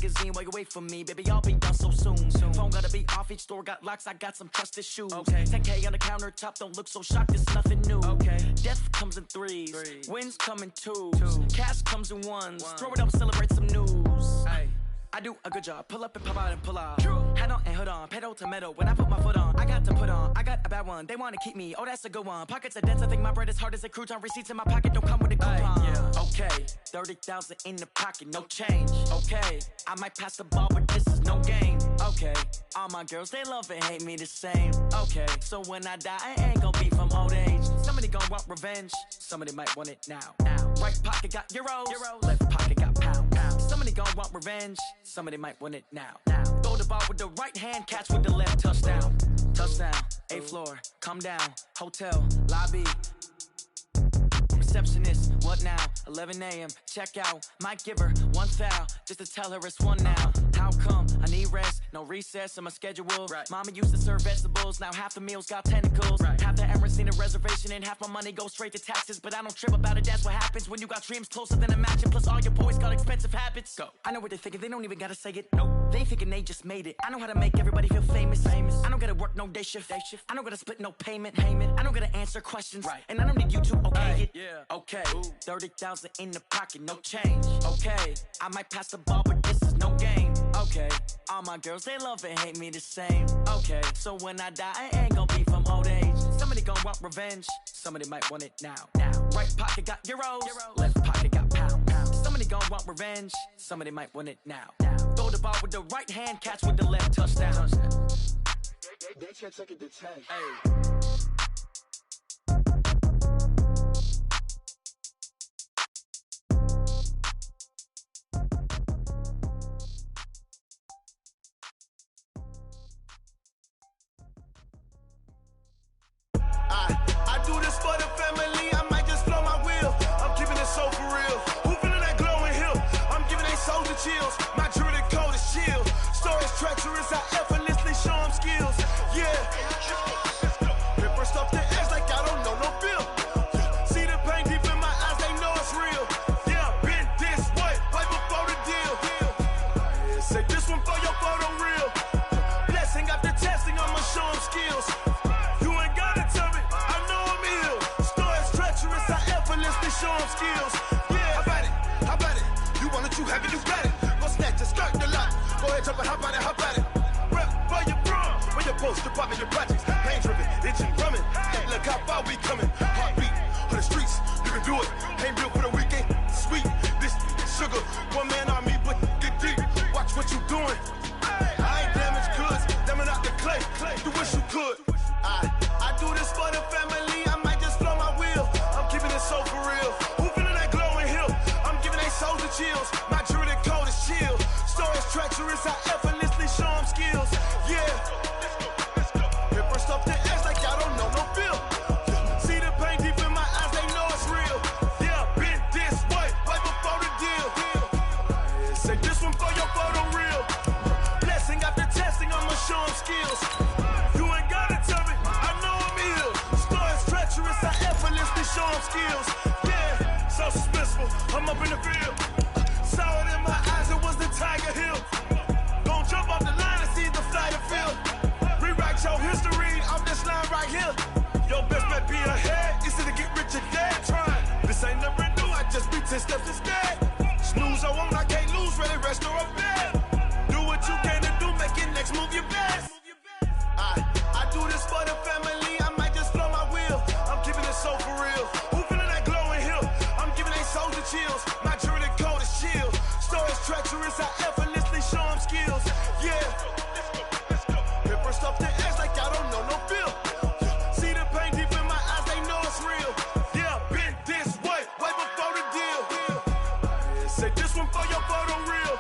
magazine while you wait for me. Baby, I'll be done so soon. Phone gotta be off, each store got locks, I got some trusted shoes. 10K on the countertop, don't look so shocked, it's nothing new. Death comes in threes, wins come in twos, cash comes in ones. Throw it up, celebrate some news. I do a good job, pull up and pop out and pull out. Hat on and hood on, pedal to metal. When I put my foot on, I got to put on. I got a bad one, they wanna keep me, oh that's a good one. Pockets are dense, I think my bread is hard as a crouton. Receipts in my pocket don't come with a coupon. Okay, 30,000 in the pocket, no change. Okay, I might pass the ball, but this is no game. Okay, all my girls, they love and hate me the same. Okay, so when I die, I ain't gon' be from old age. Somebody gon' want revenge, somebody might want it now. Right pocket got euros, left pocket got pounds. Somebody gon' want revenge, somebody might want it now. Throw the ball with the right hand, catch with the left, touchdown. Touchdown, 8th floor, come down, hotel, lobby. Receptionist, what now? 11 a.m., check out. Might give her one foul, just to tell her it's one now. How come? I need rest, no recess in my schedule. Mama used to serve vegetables, now half the meals got tentacles. Half the Emirates need a reservation and half my money goes straight to taxes. But I don't trip about it, that's what happens when you got dreams closer than a matching. Plus all your boys got expensive habits. Go. I know what they're thinking, they don't even gotta say it. Nope. They thinking they just made it. I know how to make everybody feel famous. I don't gotta work no day shift. I don't gotta split no payment. I don't gotta answer questions. And I don't need you to okay it. Okay, 30,000 in the pocket, no change. Okay, I might pass the ball, but this is no game. Okay, all my girls, they love and hate me the same. Okay, so when I die, I ain't gon' be from old age. Somebody gon' want revenge, somebody might want it now. Right pocket got euros, left pocket got pounds. Somebody gon' want revenge, somebody might want it now. Throw the ball with the right hand, catch with the left, touchdown. They can't take it to 10. I do this for the family, I might just blow my wheel. I'm keeping it so for real. Who feeling that glowing hill? I'm giving they soldier chills. My jewelry code is chill. Stories treacherous, I effortlessly show them skills. Yeah. Paper stuff the edge like I don't know no feel. See the pain deep in my eyes, they know it's real. Yeah, been this way, right before the deal. Say this one for your photo real. Blessing after testing, I'ma show them skills. Show them skills. Yeah, how about it? You want it, you have it, you got it. Go snatch it, skirt the lot. Go ahead, jump it, how about it? Rep for your bro, for your post, department, your projects. Pain driven, itching, drumming. Hey, look how far we coming. Heartbeat on the streets, you can do it. Ain't built for the weekend. Sweet, this sugar, one man army, but get deep. Watch what you doing. I ain't damaged goods, damning out the clay. You wish you could. I do this for the family. I might just blow my wheel. I'm keeping it so for real. Who feeling that glowing hill? I'm giving they soldier chills. My jewelry code is chill. Stories treacherous, I effortlessly show them skills. Yeah. Paper stuff the edge like I don't know no feel. See the pain deep in my eyes, they know it's real. Yeah, been this way, right before the deal. Say this one for your photo real. Blessing after testing, I'ma show them skills. You ain't gotta tell me, I know I'm ill. Stories treacherous, I effortlessly show them skills. Yeah, so suspenseful, I'm up in the field. Saw it in my eyes, it was the Tiger Hill. Gon' jump off the line and see the flight of field. Rewrite your history off this line right here. Your best bet be ahead, it's to get rich or dead trying. This ain't never new, I just be 10 steps instead. Snooze I won't, I can't lose, ready, rest or a bed. Do what you can to do, make your next move your best. I do this for the family, I might just blow my wheel. I'm keeping it so for real. Who feeling that glowing hill? I'm giving they soldier chills. My jewelry code is chill. Stories treacherous, I effortlessly show them skills. Yeah. Paper stuff the edge like I don't know no feel. See the pain deep in my eyes, they know it's real. Yeah, been this way, right before the deal. Say this one for your photo real.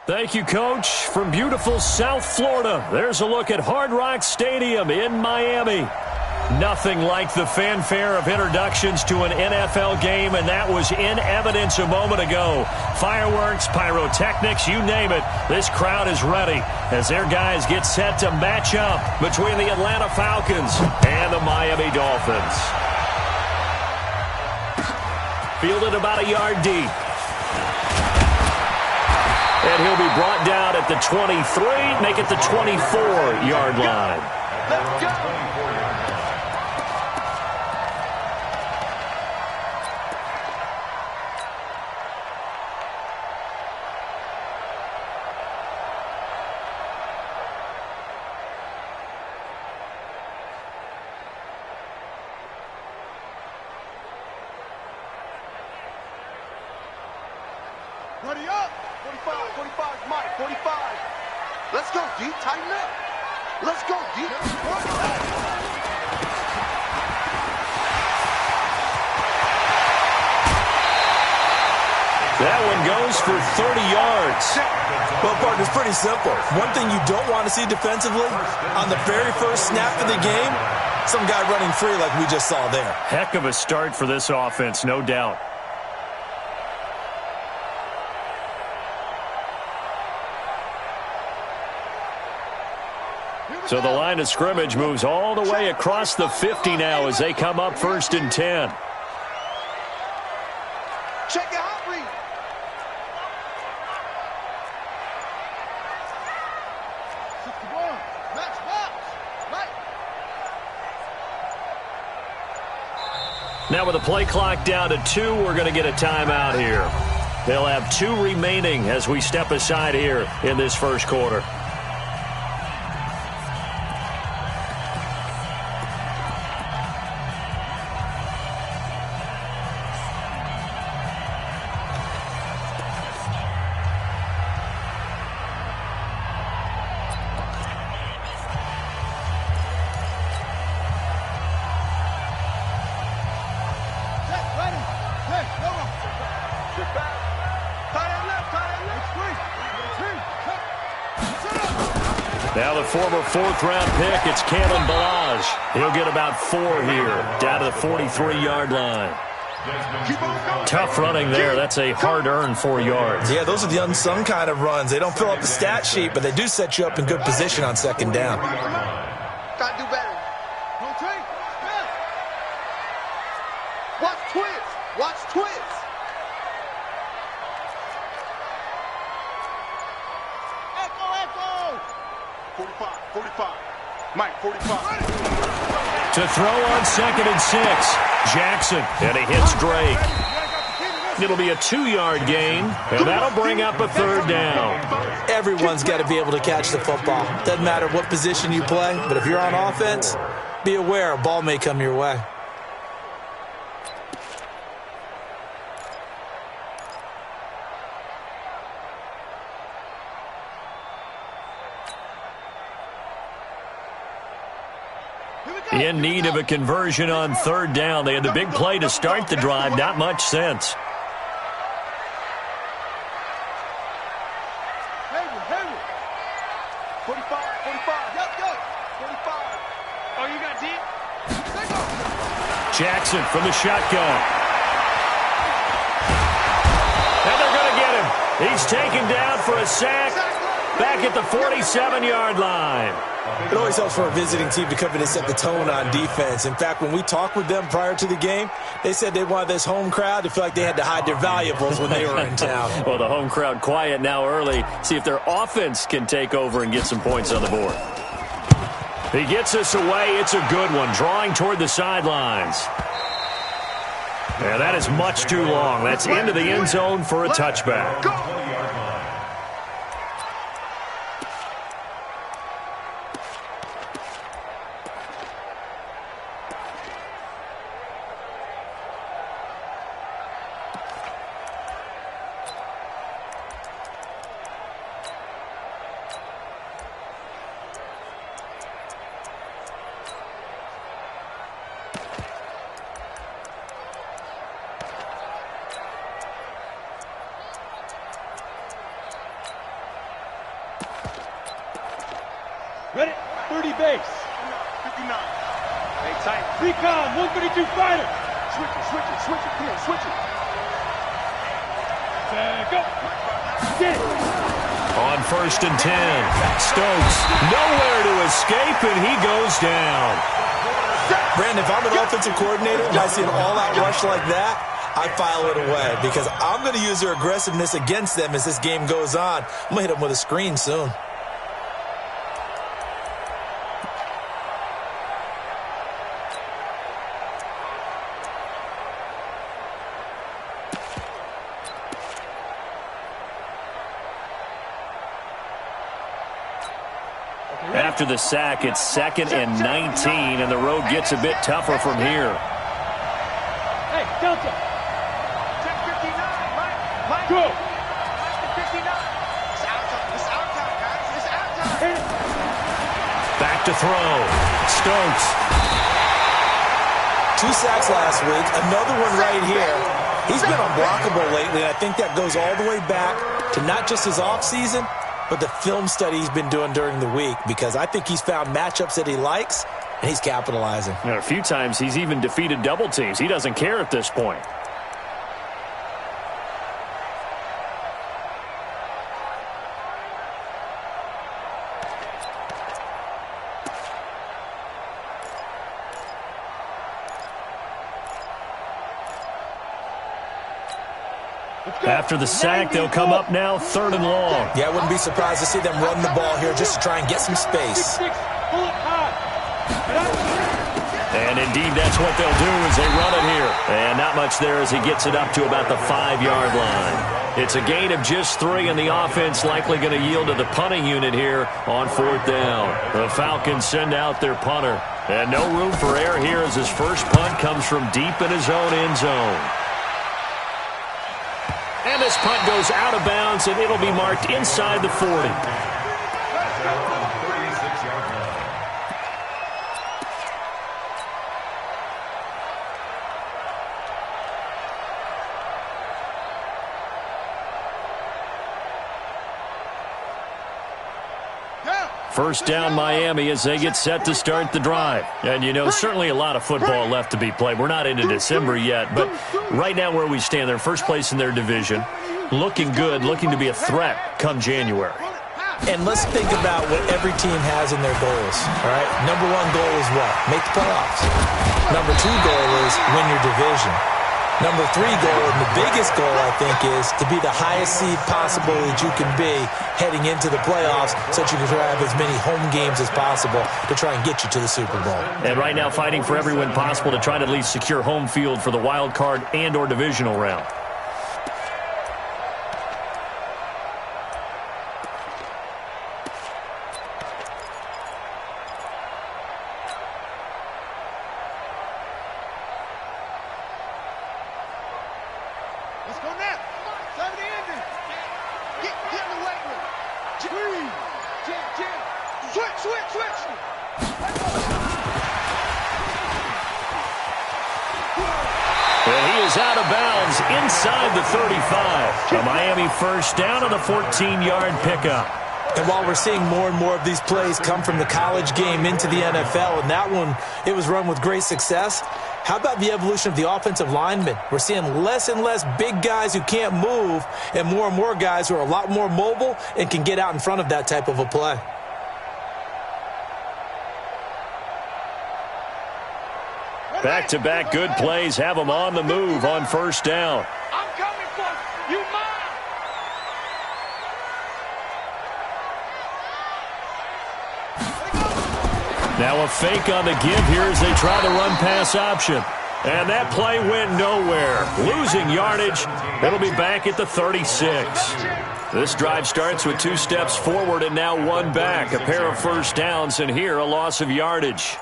Thank you, Coach. From beautiful South Florida, there's a look at Hard Rock Stadium in Miami. Nothing like the fanfare of introductions to an NFL game, and that was in evidence a moment ago. Fireworks, pyrotechnics, you name it. This crowd is ready as their guys get set to match up between the Atlanta Falcons and the Miami Dolphins. fielded about a yard deep. And he'll be brought down at the 23, make it the 24-yard line. Let's go. Ready up. 45, Mike, 45. Let's go, D. Tighten up. Let's go, D. That one goes for 30 yards. Well, partner, it's pretty simple. One thing you don't want to see defensively, on the very first snap of the game, some guy running free like we just saw there. Heck of a start for this offense, no doubt. So the line of scrimmage moves all the way across the 50 now as they come up 1st and 10. Check it out, read. Now with the play clock down to 2, we're going to get a timeout here. They'll have 2 remaining as we step aside here in this first quarter. Now the former 4th-round pick, it's Kalen Balaj. He'll get about 4 here, down to the 43-yard line. Tough running there. That's a hard-earned 4 yards. Yeah, those are the unsung kind of runs. They don't fill up the stat sheet, but they do set you up in good position on 2nd down. Gotta do better. Watch twins. Watch twins. Echo. 45. Mike, 45. To throw on 2nd and 6. Jackson, and he hits Drake. It'll be a 2-yard gain, and that'll bring up a 3rd down. Everyone's got to be able to catch the football. Doesn't matter what position you play, but if you're on offense, be aware a ball may come your way. In need of a conversion on 3rd down. They had the big play to start the drive. Not much sense. Hayward. 45. Yep. 45. Oh, you got deep? Jackson from the shotgun. And they're going to get him. He's taken down for a sack back at the 47-yard line. It always helps for a visiting team to come in and set the tone on defense. In fact, when we talked with them prior to the game, they said they wanted this home crowd to feel like they had to hide their valuables when they were in town. Well, the home crowd quiet now early. See if their offense can take over and get some points on the board. He gets us away. It's a good one, drawing toward the sidelines. Yeah, that is much too long. That's into the end zone for a touchback. Ready? 30 base. 59. Hey, tight. Recon, 132 fighter. Switch it. Come on, switch it. Go. Get it. On 1st and 10. Stokes, nowhere to escape, and he goes down. Brandon, if I'm an offensive coordinator and I see an all-out rush like that, I file it away because I'm going to use their aggressiveness against them as this game goes on. I'm going to hit them with a screen soon. After the sack, it's 2nd and 19, and the road gets a bit tougher from here. Hey, Delta. Check 59, Mike. Go. 59. It's our time. It's our time, guys. It's our time. Back to throw. Stokes. 2 sacks last week. Another one right here. He's been unblockable lately, and I think that goes all the way back to not just his offseason, but the film study he's been doing during the week, because I think he's found matchups that he likes, and he's capitalizing. A few times he's even defeated double teams. He doesn't care at this point. After the sack, they'll come up now 3rd and long. Yeah, I wouldn't be surprised to see them run the ball here just to try and get some space. And indeed, that's what they'll do as they run it here. And not much there as he gets it up to about the 5-yard line. It's a gain of just 3, and the offense likely going to yield to the punting unit here on 4th down. The Falcons send out their punter. And no room for error here as his first punt comes from deep in his own end zone. And this punt goes out of bounds, and it'll be marked inside the 40. First down, Miami, as they get set to start the drive. And, you know, certainly a lot of football left to be played. We're not into December yet, but right now where we stand, they're first place in their division, looking good, looking to be a threat come January. And let's think about what every team has in their goals, all right? Number 1 goal is what? Make the playoffs. Number 2 goal is win your division. Number 3 goal, and the biggest goal, I think, is to be the highest seed possible that you can be heading into the playoffs so that you can have as many home games as possible to try and get you to the Super Bowl. And right now fighting for every win possible to try to at least secure home field for the wild card and or divisional round. Let's go now. Time to end it. Get in the weight room. Jam. Switch. And he is out of bounds inside the 35. A Miami first down on the 14-yard pickup. And while we're seeing more and more of these plays come from the college game into the NFL, and that one, it was run with great success, how about the evolution of the offensive linemen? We're seeing less and less big guys who can't move and more guys who are a lot more mobile and can get out in front of that type of a play. Back-to-back good plays have them on the move on first down. I'm coming for you. You mine. Now a fake on the give here as they try the run-pass option. And that play went nowhere. Losing yardage. It'll be back at the 36. This drive starts with 2 steps forward and now 1 back. A pair of first downs, and here a loss of yardage.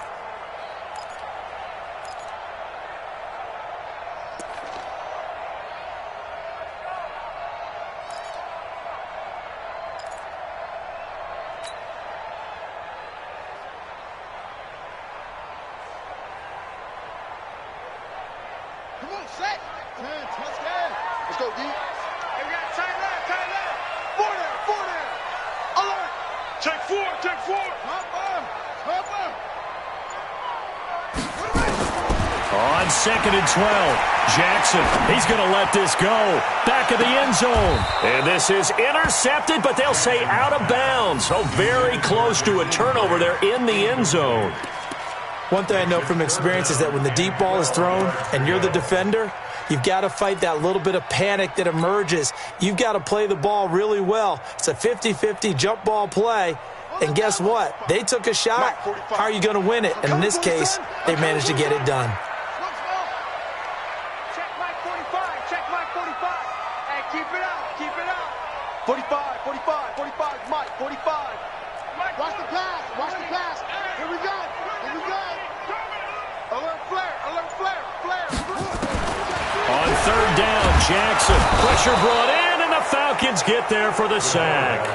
Come on, set. Touchdown. Let's go, D. Hey, we got tight left. 4 there. Alert. Take 4. Hop. On 2nd and 12, Jackson, he's going to let this go. Back of the end zone. And this is intercepted, but they'll say out of bounds. So very close to a turnover there in the end zone. One thing I know from experience is that when the deep ball is thrown and you're the defender, You've got to fight that little bit of panic that emerges. You've got to play the ball really well. It's a 50-50 jump ball play. And guess what? They took a shot. How are you going to win it? And in this case, they managed to get it done. Check Mike 45. Check Mike 45. Hey, keep it up. Keep it up. 45, 45, 45, Mike, 45. Mike, watch the pass. Watch the pass. Here we go. Here we go. Alert flare. Alert flare. Flare. On third down, Jackson. Pressure brought in, and the Falcons get there for the sack.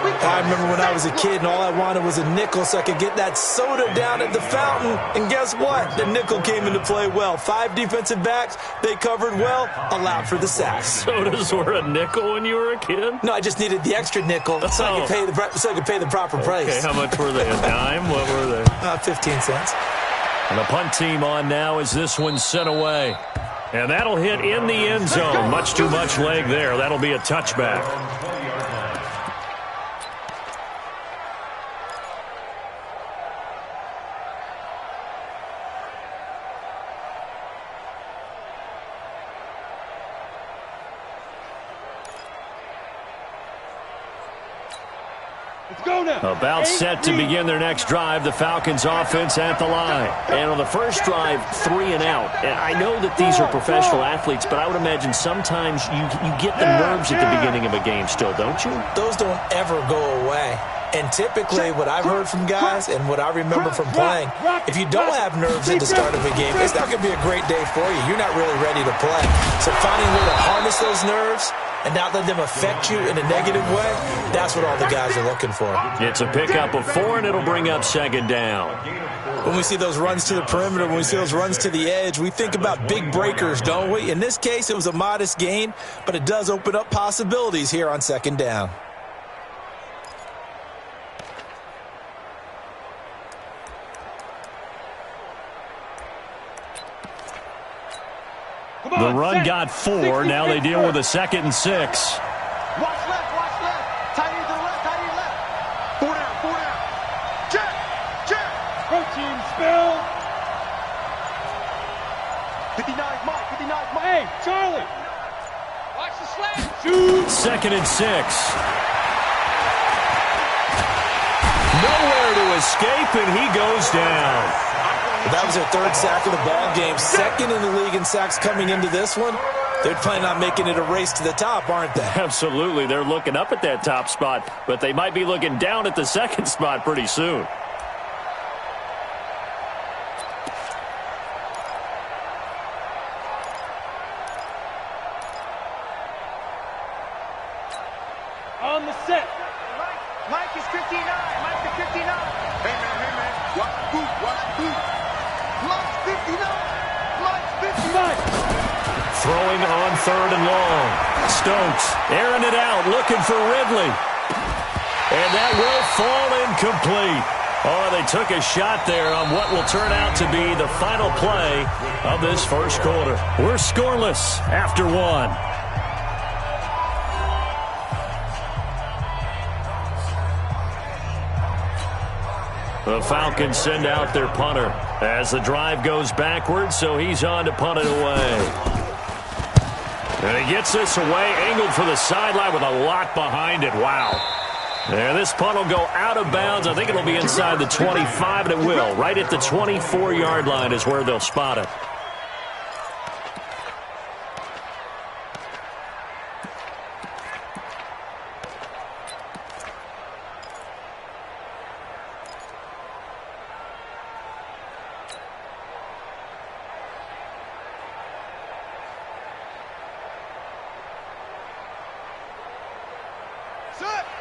I remember when I was a kid and all I wanted was a nickel so I could get that soda down at the fountain. And guess what? The nickel came into play well. 5 defensive backs, they covered well, allowed for the sack. Sodas were a nickel when you were a kid? No, I just needed the extra nickel so I could pay the proper price. Okay, how much were they? A dime? What were they? 15 cents. And the punt team on now as this one's sent away. And that'll hit in the end zone. Much too much leg there. That'll be a touchback. About set to begin their next drive, the Falcons offense at the line. And on the first drive, 3 and out. And I know that these are professional athletes, but I would imagine sometimes you get the nerves at the beginning of a game still, don't you? Those don't ever go away. And typically what I've heard from guys and what I remember from playing, if you don't have nerves at the start of a game, it's not going to be a great day for you. You're not really ready to play. So finding a way to harness those nerves and not let them affect you in a negative way, that's what all the guys are looking for. It's a pickup of 4, and it'll bring up second down. When we see those runs to the perimeter, when we see those runs to the edge, we think about big breakers, don't we? In this case, it was a modest gain, but it does open up possibilities here on second down. The run got 4. Now they deal with a 2nd and 6. Watch left, watch left. Tight end to the left, tight end left. 4 down, 4 down. Check, check. Protein spill. 59 Mike, 59 Mike. Hey, Charlie. Watch the slant. Shoot. 2nd and 6. Nowhere to escape, and he goes down. That was their 3rd sack of the ball game. 2nd in the league in sacks coming into this one. They're planning on making it a race to the top, aren't they? Absolutely. They're looking up at that top spot, but they might be looking down at the 2nd spot pretty soon. On the set. Mike is 59. Mike is 59. Hey, man. Watch the boot. Watch the boot. Mike's 59. Mike's 59. Throwing on 3rd and long. Stokes airing it out, looking for Ridley. And that will fall incomplete. Oh, they took a shot there on what will turn out to be the final play of this first quarter. We're scoreless after 1. The Falcons send out their punter as the drive goes backwards, so he's on to punt it away. And he gets this away, angled for the sideline with a lot behind it. Wow. And this punt will go out of bounds. I think it'll be inside the 25, and it will. Right at the 24-yard line is where they'll spot it.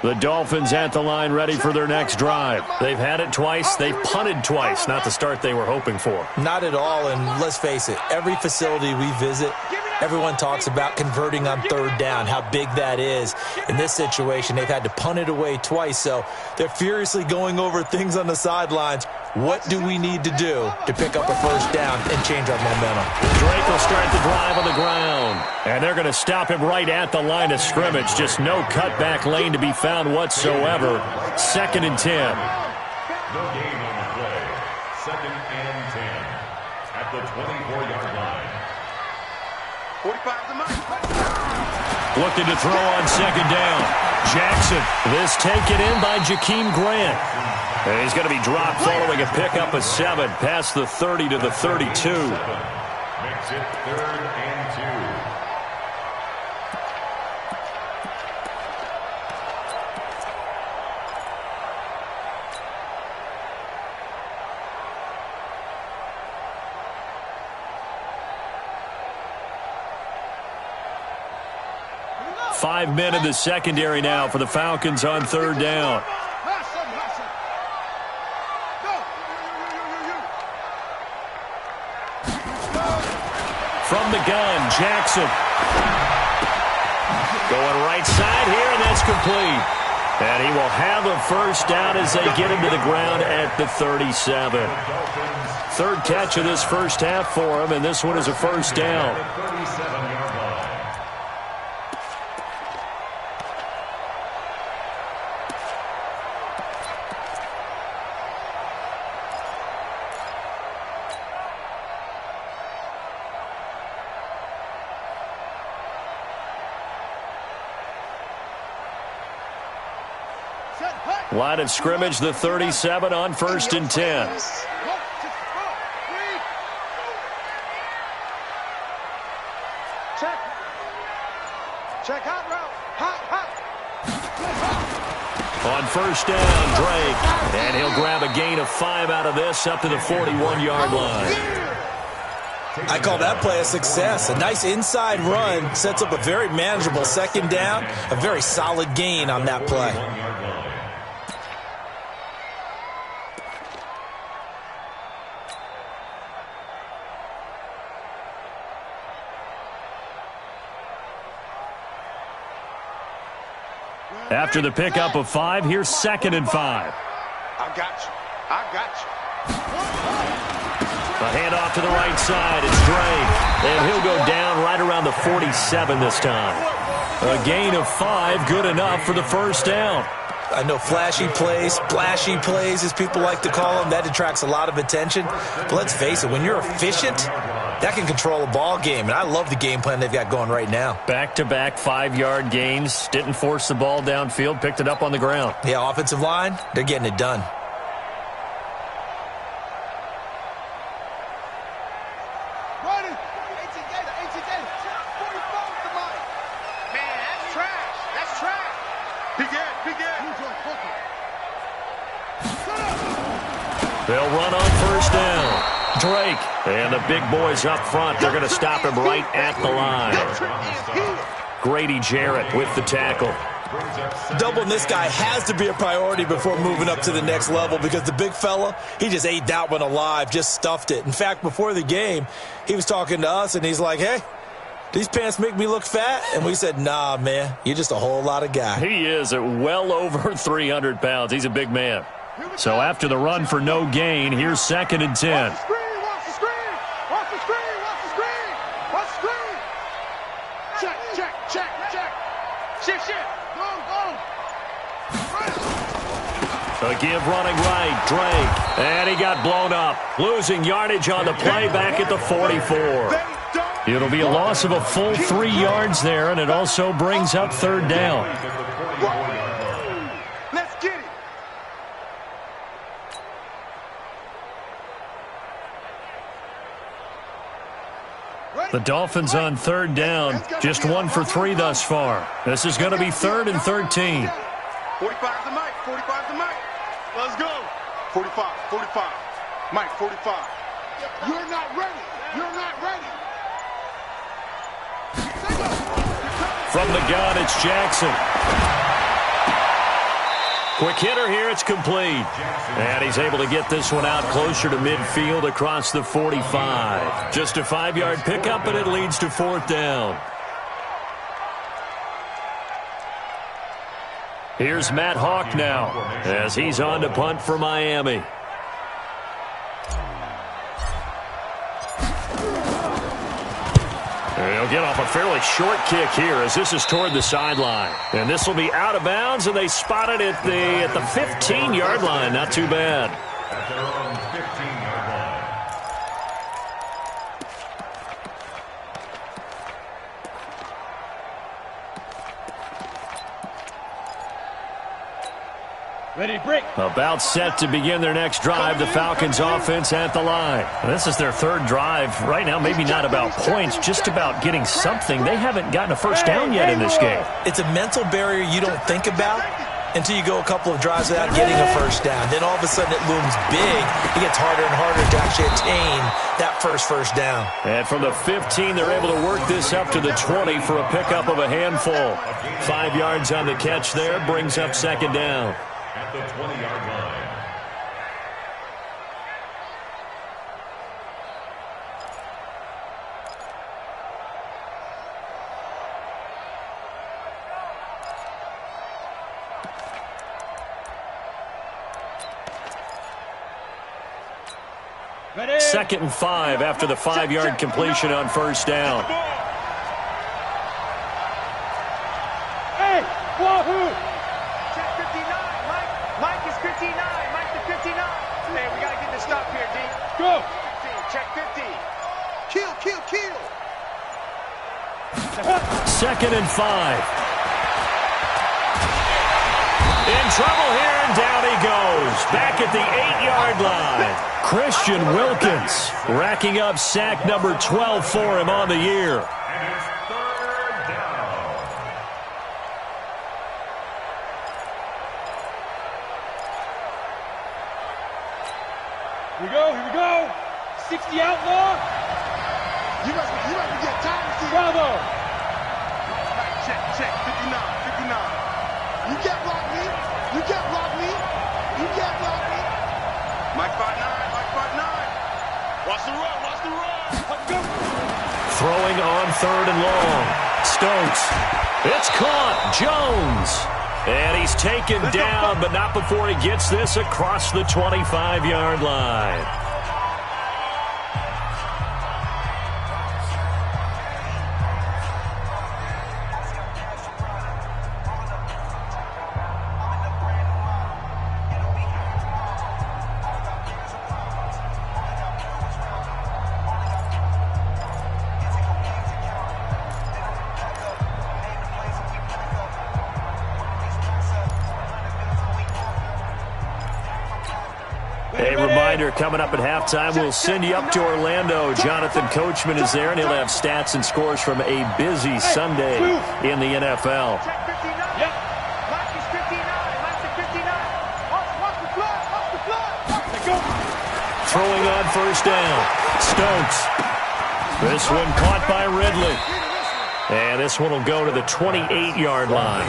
The Dolphins at the line ready for their next drive. They've had it twice. They've punted twice. Not the start they were hoping for. Not at all, and let's face it, every facility we visit, everyone talks about converting on 3rd down, how big that is. In this situation, they've had to punt it away twice, so they're furiously going over things on the sidelines. What do we need to do to pick up a 1st down and change our momentum? Drake will start the drive on the ground. And they're going to stop him right at the line of scrimmage. Just no cutback lane to be found whatsoever. 2nd and 10. No gain on the play. 2nd and 10 at the 24-yard line. Looking to throw on second down. Jackson. This taken in by Jakeem Grant. And he's going to be dropped following a pickup of 7 past the 30 to the 32. Makes it 3rd and 2. Five men in the secondary now for the Falcons on 3rd down. From the gun, Jackson. Going right side here, and that's complete. And he will have a first down as they get him to the ground at the 37. 3rd catch of this first half for him, and this one is a first down. Line of scrimmage, the 37 on 1st and 10. Check hot route. Hot. On 1st down, Drake. And he'll grab a gain of 5 out of this up to the 41-yard line. I call that play a success. A nice inside run sets up a very manageable second down. A very solid gain on that play. After the pickup of 5, here's 2nd and 5. I got you. A handoff to the right side. It's Drake. And he'll go down right around the 47 this time. A gain of 5, good enough for the first down. I know flashy plays, splashy plays, as people like to call them, that attracts a lot of attention. But let's face it, when you're efficient, that can control a ball game. And I love the game plan they've got going right now. Back-to-back 5-yard gains. Didn't force the ball downfield. Picked it up on the ground. Yeah, offensive line, they're getting it done. They'll run on 1st down. Drake. And the big boys up front. They're going to stop him right at the line. Grady Jarrett with the tackle. Doubling this guy has to be a priority before moving up to the next level because the big fella, he just ate that one alive, just stuffed it. In fact, before the game, he was talking to us, and he's like, hey, these pants make me look fat? And we said, nah, man, you're just a whole lot of guy. He is at well over 300 pounds. He's a big man. So after the run for no gain, here's 2nd and 10. Watch the screen. Check. Go. A give running right, Drake. And he got blown up. Losing yardage on the play back at the 44. It'll be a loss of a full 3 yards there, and it also brings up 3rd down. Let's get it. The Dolphins on 3rd down. Just 1 for 3 thus far. This is going to be 3rd and 13. 45 to Mike. Let's go. 45. Mike, 45. You're not ready. From the gun, it's Jackson. Quick hitter here, it's complete. And he's able to get this one out closer to midfield across the 45. Just a 5-yard pickup, and it leads to 4th down. Here's Matt Hawk now as he's on to punt for Miami. He'll get off a fairly short kick here as this is toward the sideline. And this will be out of bounds, and they spot it at the 15-yard line. Not too bad. At their own 15-yard line. Ready to break. About set to begin their next drive, the Falcons offense at the line. This is their third drive. Right now, maybe not about points, just about getting something. They haven't gotten a first down yet in this game. It's a mental barrier you don't think about until you go a couple of drives without getting a first down. Then all of a sudden it looms big. It gets harder and harder to actually attain that first down. And from the 15, they're able to work this up to the 20 for a pickup of a handful. 5 yards on the catch there, brings up second down. At the 20-yard line. Ready. 2nd and 5 after the 5-yard completion on first down. Hey, wahoo! Check 59. Mike is 59. Mike to 59. Hey, we got to get this stop here, D. Go. 15. Check 50. Kill. 2nd and 5. In trouble here, and down he goes. Back at the 8-yard line. Christian Wilkins racking up sack number 12 for him on the year. And it's third down. Here we go. 60 outlaw. You must be getting tired of Bravo. Check. 59. You can't block me. Mike 5'9". Watch the run. Let's go. Throwing on 3rd and long. Stokes. It's caught. Jones. And he's taken down, but not before he gets this across the 25-yard line. A reminder, coming up at halftime, we'll send you up to Orlando. Jonathan Coachman is there, and he'll have stats and scores from a busy Sunday in the NFL. Check 59. Yep. Mike is 59. Mike to 59. Watch the flood. Let's go. Throwing on first down. Stokes. This one caught by Ridley. And this one will go to the 28-yard line.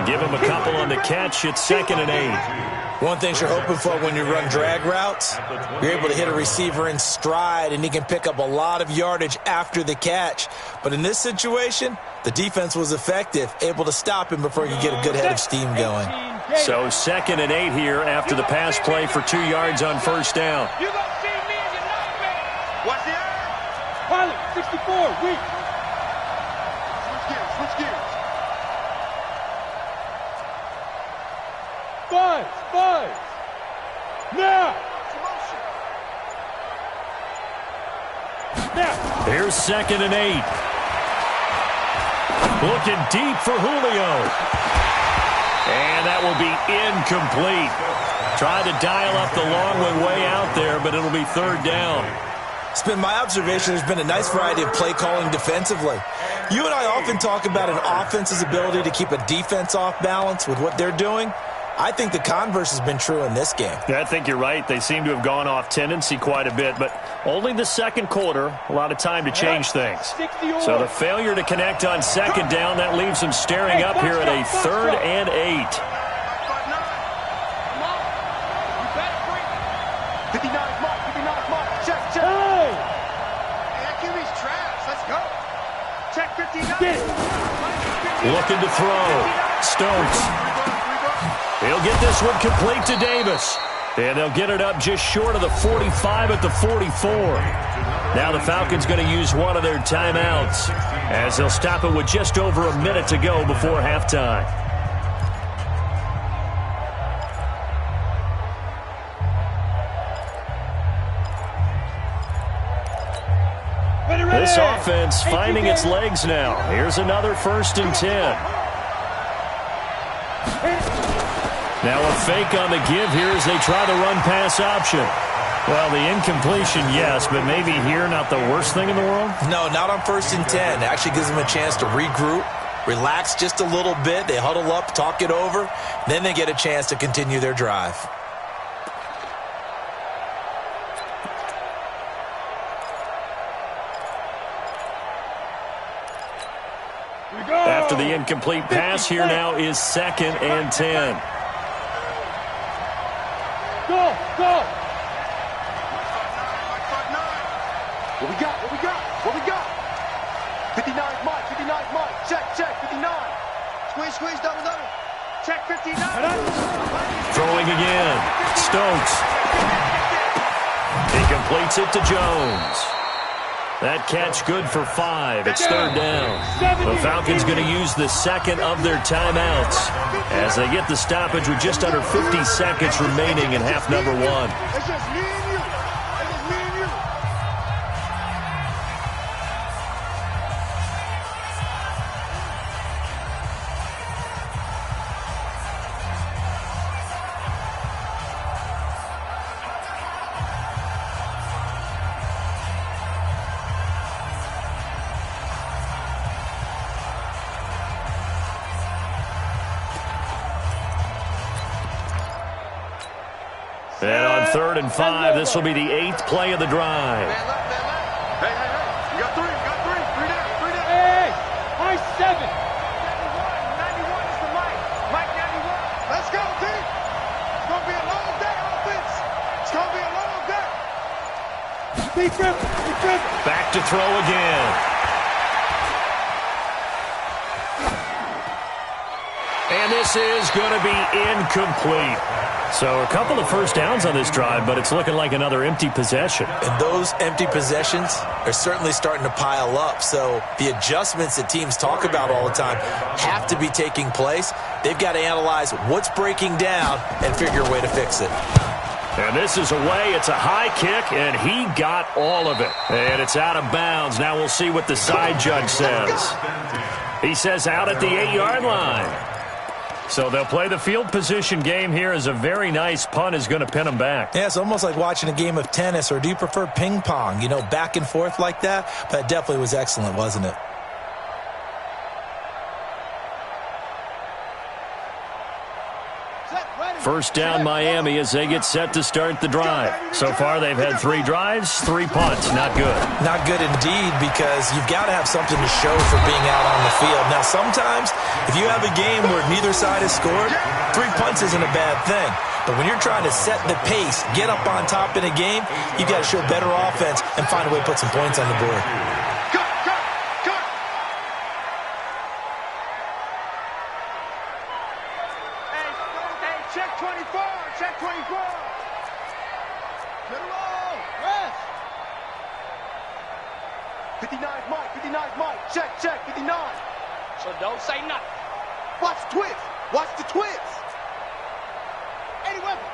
Give him a couple on the catch. It's 2nd and 8. One thing you're hoping for when you run drag routes, you're able to hit a receiver in stride, and he can pick up a lot of yardage after the catch. But in this situation, the defense was effective, able to stop him before you get a good head of steam going. So 2nd and 8 here after the pass play for 2 yards on first down. You gonna see me in your nightmare. Watch the air. Pilot, 64, weak. Switch gears. Five. Now. Here's 2nd and 8. Looking deep for Julio. And that will be incomplete. Tried to dial up the long way out there, but it'll be 3rd down. It's been my observation there's been a nice variety of play calling defensively. You and I often talk about an offense's ability to keep a defense off balance with what they're doing. I think the converse has been true in this game. Yeah, I think you're right. They seem to have gone off tendency quite a bit, but only the 2nd quarter, a lot of time to change things. So the failure to connect on 2nd down, that leaves them staring up here at a 3rd and 8. 59 mark. Check. Hey. That QB's trash. Let's go. Check 59. Looking to throw. Stokes. He'll get this one complete to Davis. And they'll get it up just short of the 45 at the 44. Now the Falcons going to use one of their timeouts as they'll stop it with just over a minute to go before halftime. This offense finding its legs now. Here's another 1st and 10. Now a fake on the give here as they try the run-pass option. Well, the incompletion, yes, but maybe here not the worst thing in the world? No, not on 1st and 10. Actually gives them a chance to regroup, relax just a little bit. They huddle up, talk it over. Then they get a chance to continue their drive. After the incomplete pass, here now is 2nd and 10. Go, go. What we got? What we got? What we got? 59's Mike. 59's Mike. Check, check. 59. Squeeze, squeeze, double, double. Check 59. Throwing again. Stokes. He completes it to Jones. That catch good for 5. It's 3rd down. The Falcons going to use the 2nd of their timeouts as they get the stoppage with just under 50 seconds remaining in half number 1. It's just me and you. It's just me and you. And on 3rd and 5, this will be the 8th play of the drive. Man left, man left. Hey, hey, hey. You got 3. You got 3. 3 down. 3 down. Hey, high 7. 91 is the Mike. Mike 91. Let's go, team. It's going to be a long day, offense. It's going to be a long day. Be careful. Be careful. Back to throw again. And this is going to be incomplete. So a couple of first downs on this drive, but it's looking like another empty possession. And those empty possessions are certainly starting to pile up. So the adjustments that teams talk about all the time have to be taking place. They've got to analyze what's breaking down and figure a way to fix it. And this is away. It's a high kick, and he got all of it. And it's out of bounds. Now we'll see what the side judge says. He says out at the 8-yard line. So they'll play the field position game here as a very nice punt is going to pin them back. Yeah, it's almost like watching a game of tennis, or do you prefer ping pong? You know, back and forth like that? But it definitely was excellent, wasn't it? First down Miami as they get set to start the drive. So far they've had 3 drives, 3 punts. Not good. Not good indeed, because you've got to have something to show for being out on the field. Now sometimes if you have a game where neither side has scored, 3 punts isn't a bad thing. But when you're trying to set the pace, get up on top in a game, you've got to show better offense and find a way to put some points on the board. Check 24. Check 24. Get it all. Rest. 59's Mike. 59's Mike. Check, check. 59. So don't say nothing. Watch the twist. Watch the twist. Eddie Weber.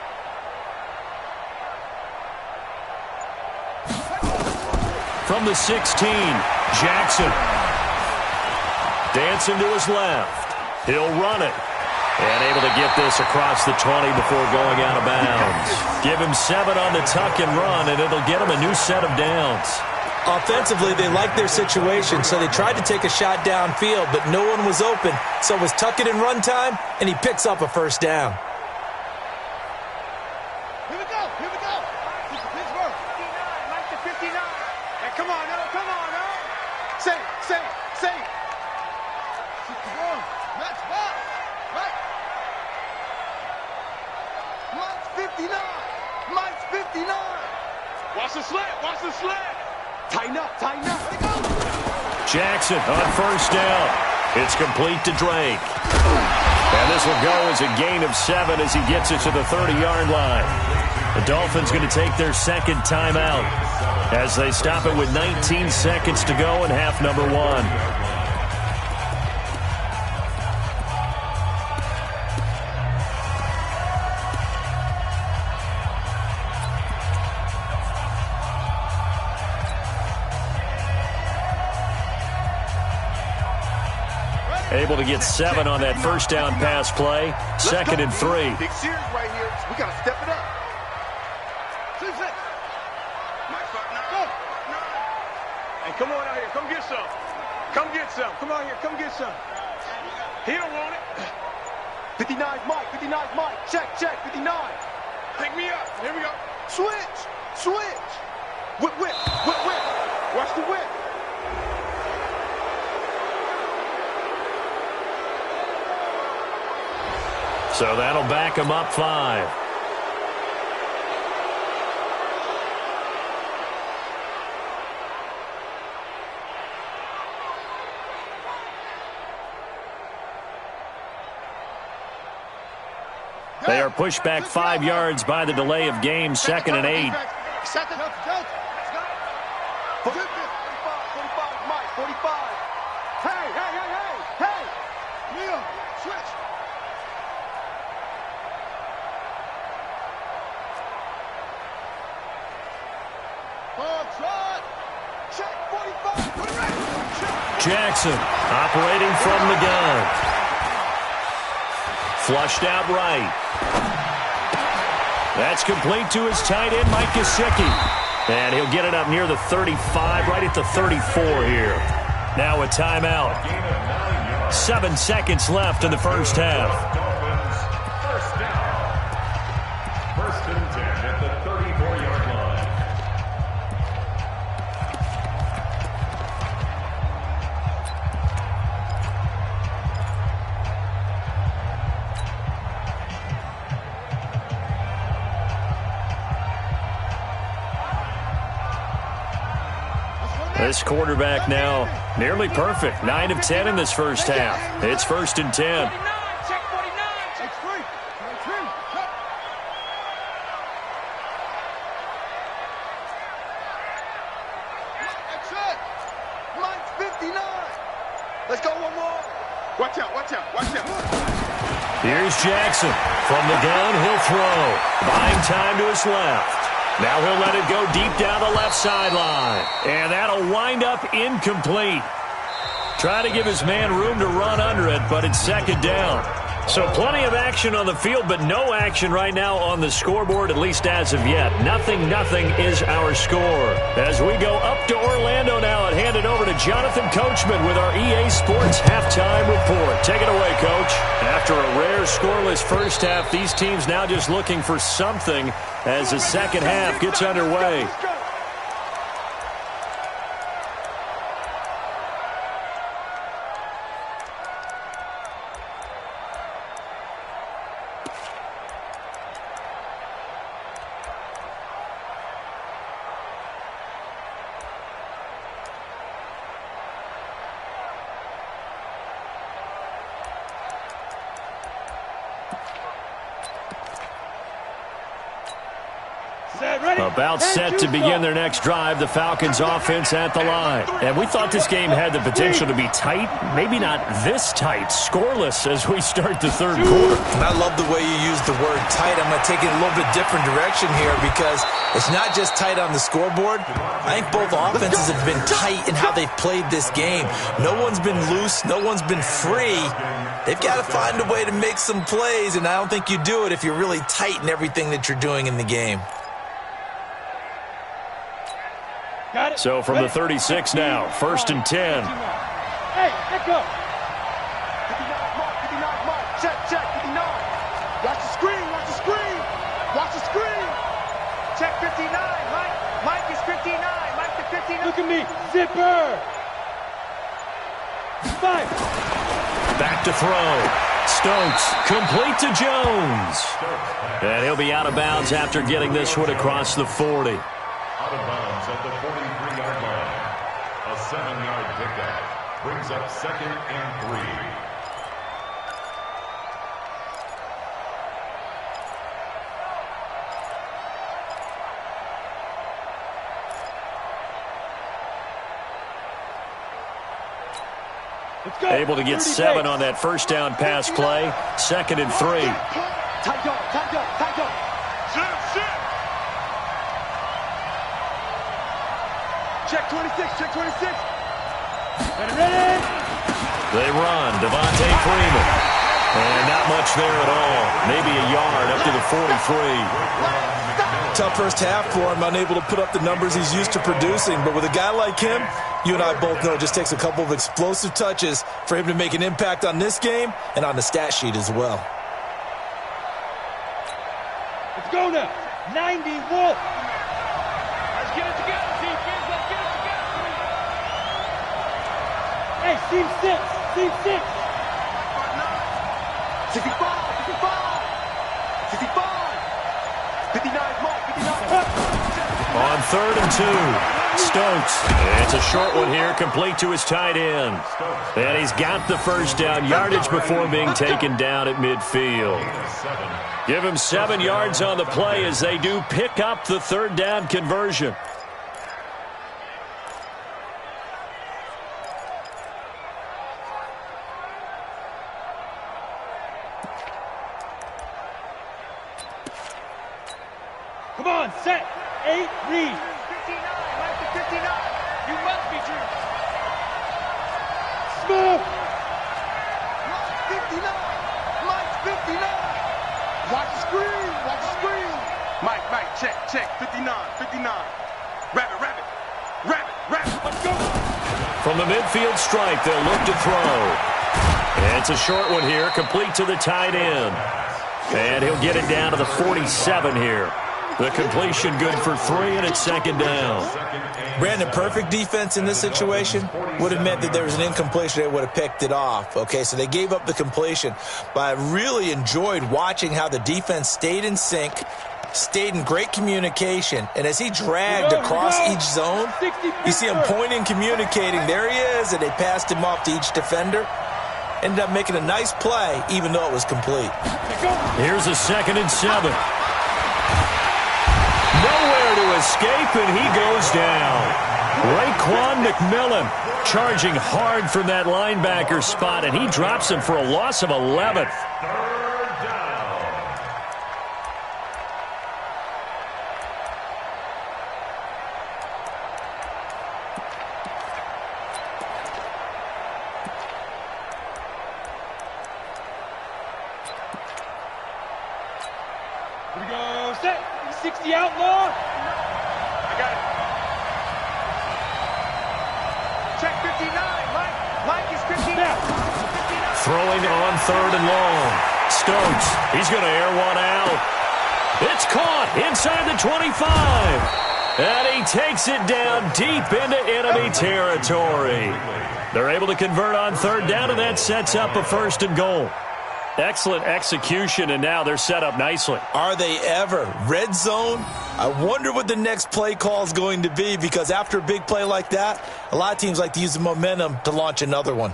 From the 16, Jackson. Dancing to his left. He'll run it. And able to get this across the 20 before going out of bounds. Give him 7 on the tuck and run, and it'll get him a new set of downs. Offensively, they liked their situation, so they tried to take a shot downfield, but no one was open. So it was tuck it and run time, and he picks up a first down. Here we go. Here we go. This is Pittsburgh. 59. Mike to 59. Hey, come on, no. Come on, no. Say it. Say it. Say it. 61. That's five. Right. Mike's 59. Mike's 59. Watch the slant. Watch the slant. Tighten up. Tighten up. Let it go. Jackson on first down. It's complete to Drake. And this will go as a gain of 7 as he gets it to the 30-yard line. The Dolphins going to take their second timeout as they stop it with 19 seconds to go in half number 1. Able to get 7 on that first down pass play. 2nd and 3. Big series right here. We got to step it up. 2-6. Go. Hey, come on out here. Come get some. Come get some. Come out here. Come get some. He don't want it. 59's Mike. 59's Mike. Check, 59. Pick me up. Here we go. Switch. Whip. Watch the whip. So that'll back him up 5. They are pushed back 5 yards by the delay of game. 2nd and 8. Second. 45, Mike. 45. Hey. Leo, switch. Trot. Check 45. Put it right. Jackson operating from the gun. Flushed out right. That's complete to his tight end, Mike Gesicki. And he'll get it up near the 35, right at the 34 here. Now a timeout. 7 seconds left in the first half. First down. 1st and 10 at the 34-yard line. This quarterback now nearly perfect. 9 of 10 in this first half. It's 1st and 10. Check 49. Check 3. That's it. Mike's 59. Let's go one more. Watch out. Here's Jackson. From the gun, he'll throw. Buying time to his left. Now he'll let it go deep down the left sideline. And that'll wind up incomplete. Try to give his man room to run under it, but it's 2nd down. So plenty of action on the field, but no action right now on the scoreboard, at least as of yet. 0-0 is our score. As we go up to Orlando now and hand it over to Jonathan Coachman with our EA Sports halftime report. Take it away, Coach. After a rare scoreless first half, these teams now just looking for something as the second half gets underway. About set to begin their next drive, the Falcons offense at the line. And we thought this game had the potential to be tight, maybe not this tight, scoreless as we start the third quarter. And I love the way you use the word tight. I'm going to take it a little bit different direction here because it's not just tight on the scoreboard. I think both offenses have been tight in how they've played this game. No one's been loose. No one's been free. They've got to find a way to make some plays, and I don't think you do it if you're really tight in everything that you're doing in the game. So from the 36 now, 1st and 10. Hey, let go. 59 Mike. Check 59. Watch the screen. Watch the screen. Check 59. Mike is 59. Mike to 59. Look at me. Zipper. 5. Back to throw. Stokes complete to Jones. And he'll be out of bounds after getting this one across the 40. Out of bounds at the 43-yard line. A 7-yard pickup brings up 2nd and 3. Able to get 7 on that first down pass play. 2nd and 3. Tight go. Sit. Check 26. Ready. They run. Devontae Freeman. And not much there at all. Maybe a yard up to the 43. Tough first half for him, unable to put up the numbers he's used to producing. But with a guy like him, you and I both know it just takes a couple of explosive touches for him to make an impact on this game and on the stat sheet as well. Let's go now. 90 Wolf. Let's get it together, defense. Let's get it together. Hey, team 6. Team 6. 65. 59, Mike, 59. On 3rd and 2, Stokes. It's a short one here, complete to his tight end. And he's got the first down, yardage before being taken down at midfield. Give him 7 yards on the play as they do pick up the 3rd down conversion. Come on, set. 8, read. 59, Mike to 59. You must be true. Smooth. Mike 59. Mike 59. Watch the screen. Watch the screen. Mike, check. 59. Rabbit. Let's go. From the midfield strike, they'll look to throw. And it's a short one here, complete to the tight end. And he'll get it down to the 47 here. The completion good for 3, and it's 2nd down. Brandon, perfect defense in this situation would have meant that there was an incompletion that would have picked it off. Okay, so they gave up the completion. But I really enjoyed watching how the defense stayed in sync, stayed in great communication, and as he dragged across each zone, you see him pointing, communicating. There he is, and they passed him off to each defender. Ended up making a nice play, even though it was complete. Here's a 2nd and 7. Nowhere to escape, and he goes down. Raekwon McMillan charging hard from that linebacker spot, and he drops him for a loss of 11. Here we go, set. 60 outlaw. I got it. Check 59. Mike is 59. Throwing on 3rd and long. Stokes, he's going to air one out. It's caught inside the 25. And he takes it down deep into enemy territory. They're able to convert on 3rd down, and that sets up a 1st and goal. Excellent execution, and now they're set up nicely. Are they ever? Red zone? I wonder what the next play call is going to be, because after a big play like that, a lot of teams like to use the momentum to launch another one.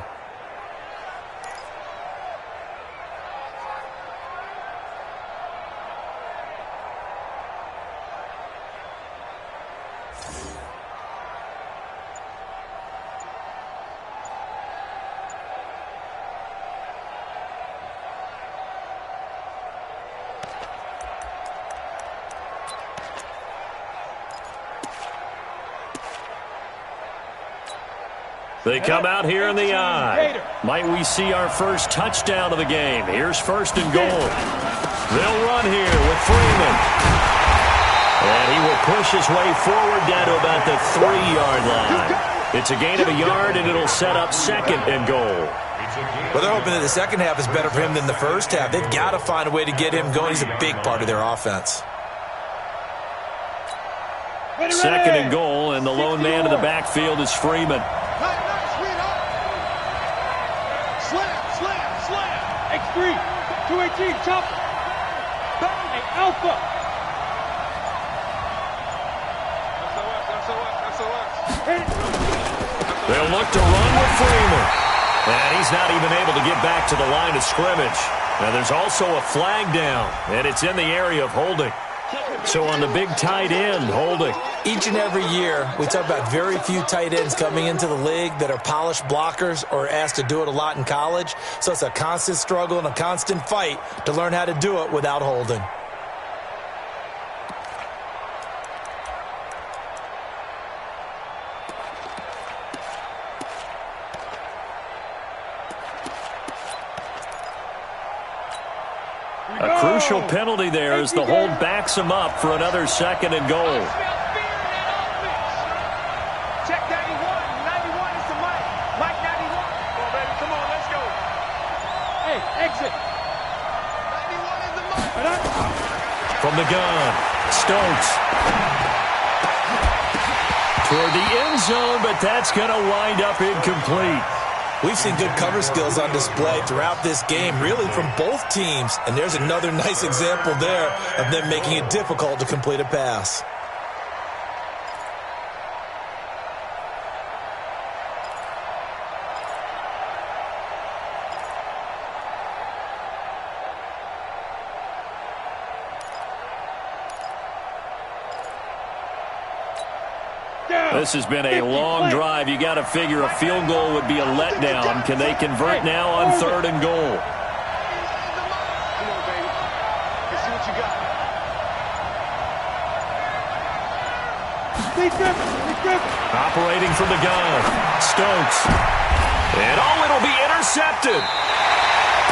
They come out here in the eye. Might we see our first touchdown of the game? Here's 1st and goal. They'll run here with Freeman. And he will push his way forward down to about the 3-yard line. It's a gain of a yard, and it'll set up 2nd and goal. Well, they're hoping that the second half is better for him than the first half. They've got to find a way to get him going. He's a big part of their offense. 2nd and goal, and the lone man in the backfield is Freeman. Slam. X3. 218. Chopper. Hey, Alpha. They'll look to run with Freeman. And he's not even able to get back to the line of scrimmage. Now there's also a flag down, and it's in the area of holding. So on the big tight end, holding. Each and every year, we talk about very few tight ends coming into the league that are polished blockers or asked to do it a lot in college. So it's a constant struggle and a constant fight to learn how to do it without holding. A crucial penalty there as the hold backs him up for another 2nd and goal. Check 91. 91 is the Mike. Mike 91. Come on, baby. Come on, let's go. Hey, exit. 91 is the Mike. From the gun, Stokes. Toward the end zone, but that's going to wind up incomplete. We've seen good cover skills on display throughout this game, really from both teams. And there's another nice example there of them making it difficult to complete a pass. This has been a long drive. You got to figure a field goal would be a letdown. Can they convert now on 3rd and goal? Come on, baby. Let's see what you got. Operating from the gun, Stokes. And it'll be intercepted.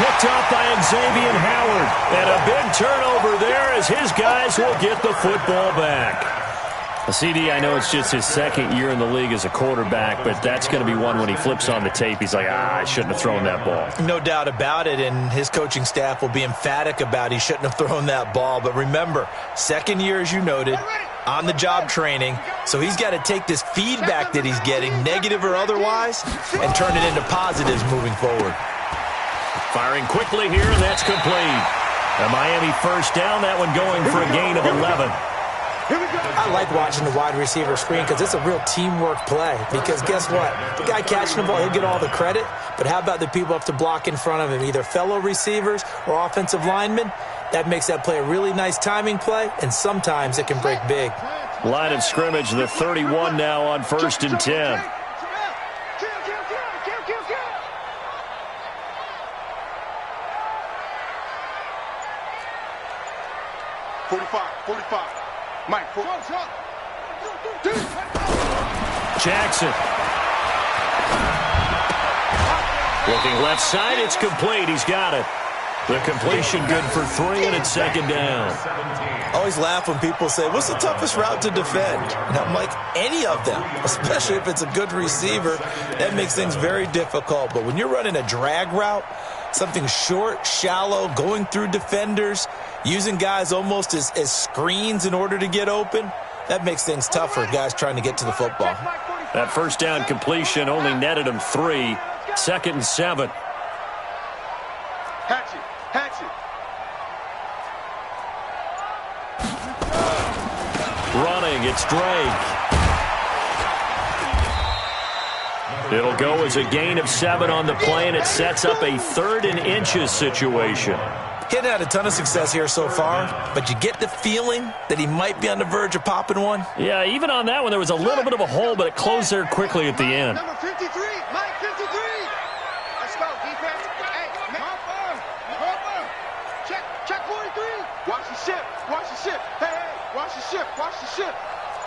Picked up by Xavier Howard. And a big turnover there as his guys will get the football back. CD, I know it's just his 2nd year in the league as a quarterback, but that's going to be one when he flips on the tape. He's like, I shouldn't have thrown that ball. No doubt about it, and his coaching staff will be emphatic about he shouldn't have thrown that ball. But remember, 2nd year, as you noted, on-the-job training, so he's got to take this feedback that he's getting, negative or otherwise, and turn it into positives moving forward. Firing quickly here, and that's complete. A Miami first down, that one going for a gain of 11. I like watching the wide receiver screen because it's a real teamwork play. Because guess what? The guy catching the ball, he'll get all the credit. But how about the people up to block in front of him, either fellow receivers or offensive linemen? That makes that play a really nice timing play, and sometimes it can break big. Line of scrimmage, the 31 now on 1st and 10. 45. Mike, Jackson. Looking left side, it's complete. He's got it. The completion good for 3, and it's 2nd down. I always laugh when people say, what's the toughest route to defend? And I'm like, any of them, especially if it's a good receiver. That makes things very difficult. But when you're running a drag route, something short, shallow, going through defenders, using guys almost as screens in order to get open, that makes things tough for guys trying to get to the football. That first down completion only netted him 3. 2nd and 7. Hatchet. Running, it's Drake. It'll go as a gain of 7 on the play, and it sets up a 3rd and inches situation. He hadn't had a ton of success here so far, but you get the feeling that he might be on the verge of popping one. Yeah, even on that one, there was a little bit of a hole, but it closed there quickly at the end. Number 53, Mike 53. Let's go, defense. Hey, check 43. Watch the ship. Hey, watch the ship.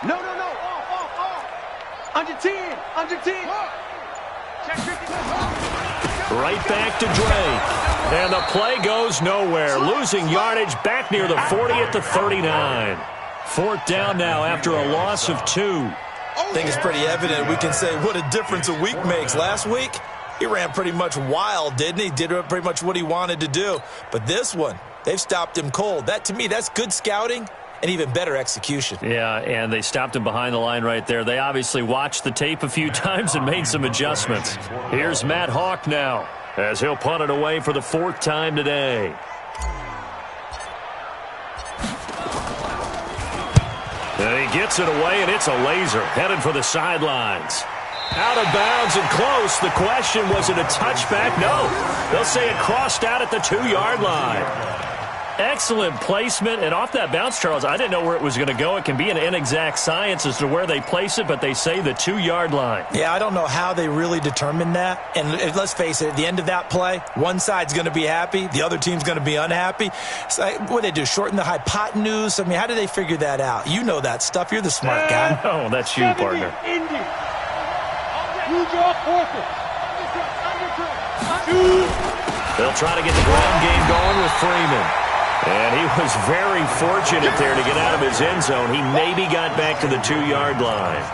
No. Off. Under 10. Check 50. Right back to Drake. And the play goes nowhere. Losing yardage back near the 40 at the 39. 4th down now after a loss of 2. I think it's pretty evident. We can say what a difference a week makes. Last week, he ran pretty much wild, didn't he? Did pretty much what he wanted to do. But this one, they've stopped him cold. That, to me, that's good scouting and even better execution. Yeah, and they stopped him behind the line right there. They obviously watched the tape a few times and made some adjustments. Here's Matt Hawk now, as he'll punt it away for the 4th time today. And he gets it away, and it's a laser, headed for the sidelines. Out of bounds and close. The question, was it a touchback? No. They'll say it crossed out at the 2-yard line. Excellent placement, and off that bounce, Charles, I didn't know where it was going to go. It can be an inexact science as to where they place it, but they say the 2-yard line. Yeah, I don't know how they really determined that. And let's face it, at the end of that play, one side's going to be happy, the other team's going to be unhappy. So what do they do, shorten the hypotenuse? I mean, how do they figure that out? You know that stuff. You're the smart guy. Oh, that's you, partner. Indy. Use your forces. They'll try to get the ground game going with Freeman. And he was very fortunate there to get out of his end zone. He maybe got back to the 2-yard line.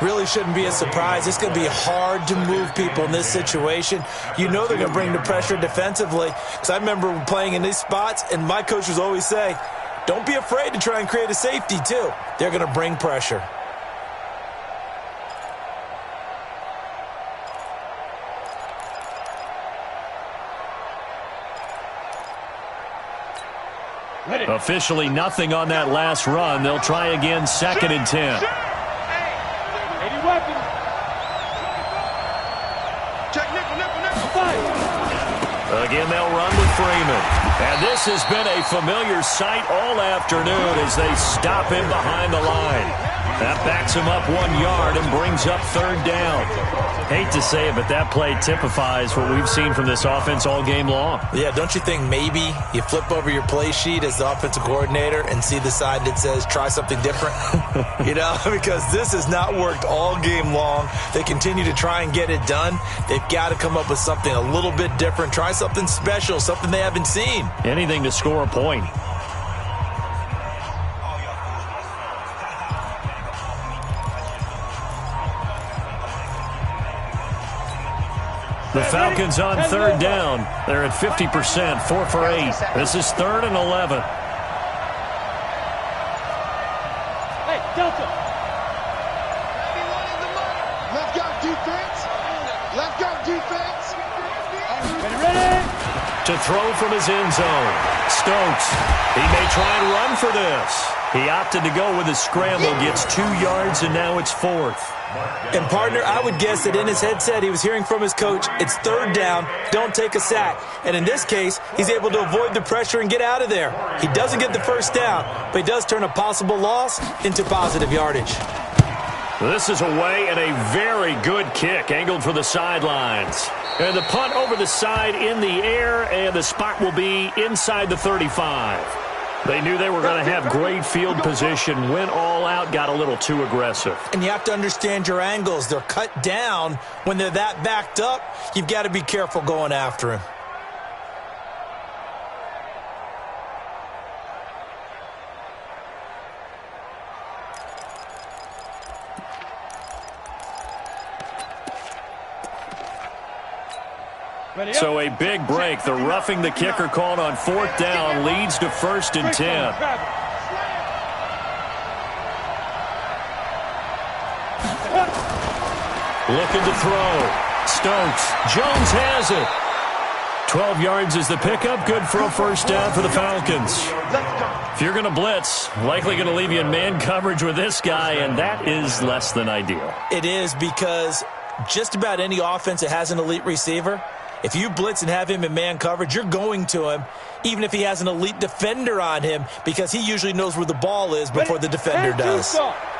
Really shouldn't be a surprise. It's going to be hard to move people in this situation. You know they're going to bring the pressure defensively. Because I remember playing in these spots, and my coach would always say, don't be afraid to try and create a safety, too. They're going to bring pressure. Officially nothing on that last run. They'll try again, 2nd and 10. Again, they'll run with Freeman. And this has been a familiar sight all afternoon as they stop him behind the line. That backs him up 1 yard and brings up 3rd down. Hate to say it, but that play typifies what we've seen from this offense all game long. Yeah, don't you think maybe you flip over your play sheet as the offensive coordinator and see the side that says try something different? You know, because this has not worked all game long. They continue to try and get it done. They've got to come up with something a little bit different. Try something special, something they haven't seen. Anything to score a point. The Falcons on 3rd down. They're at 50%, 4 for 8. This is 3rd and 11. Hey, Delta. Left guard defense. Left guard defense. Ready? To throw from his end zone. Stokes. He may try and run for this. He opted to go with a scramble, gets 2 yards, and now it's 4th. And, partner, I would guess that in his headset he was hearing from his coach, it's 3rd down, don't take a sack. And in this case, he's able to avoid the pressure and get out of there. He doesn't get the 1st down, but he does turn a possible loss into positive yardage. This is away and a very good kick, angled for the sidelines. And the punt over the side in the air, and the spot will be inside the 35. They knew they were going to have great field position, went all out, got a little too aggressive. And you have to understand your angles. They're cut down. When they're that backed up, you've got to be careful going after him. So a big break. The roughing the kicker called on 4th down leads to 1st and 10. Looking to throw. Stokes. Jones has it. 12 yards is the pickup. Good for a 1st down for the Falcons. If you're going to blitz, likely going to leave you in man coverage with this guy, and that is less than ideal. It is, because just about any offense that has an elite receiver, if you blitz and have him in man coverage, you're going to him, even if he has an elite defender on him, because he usually knows where the ball is before the defender does.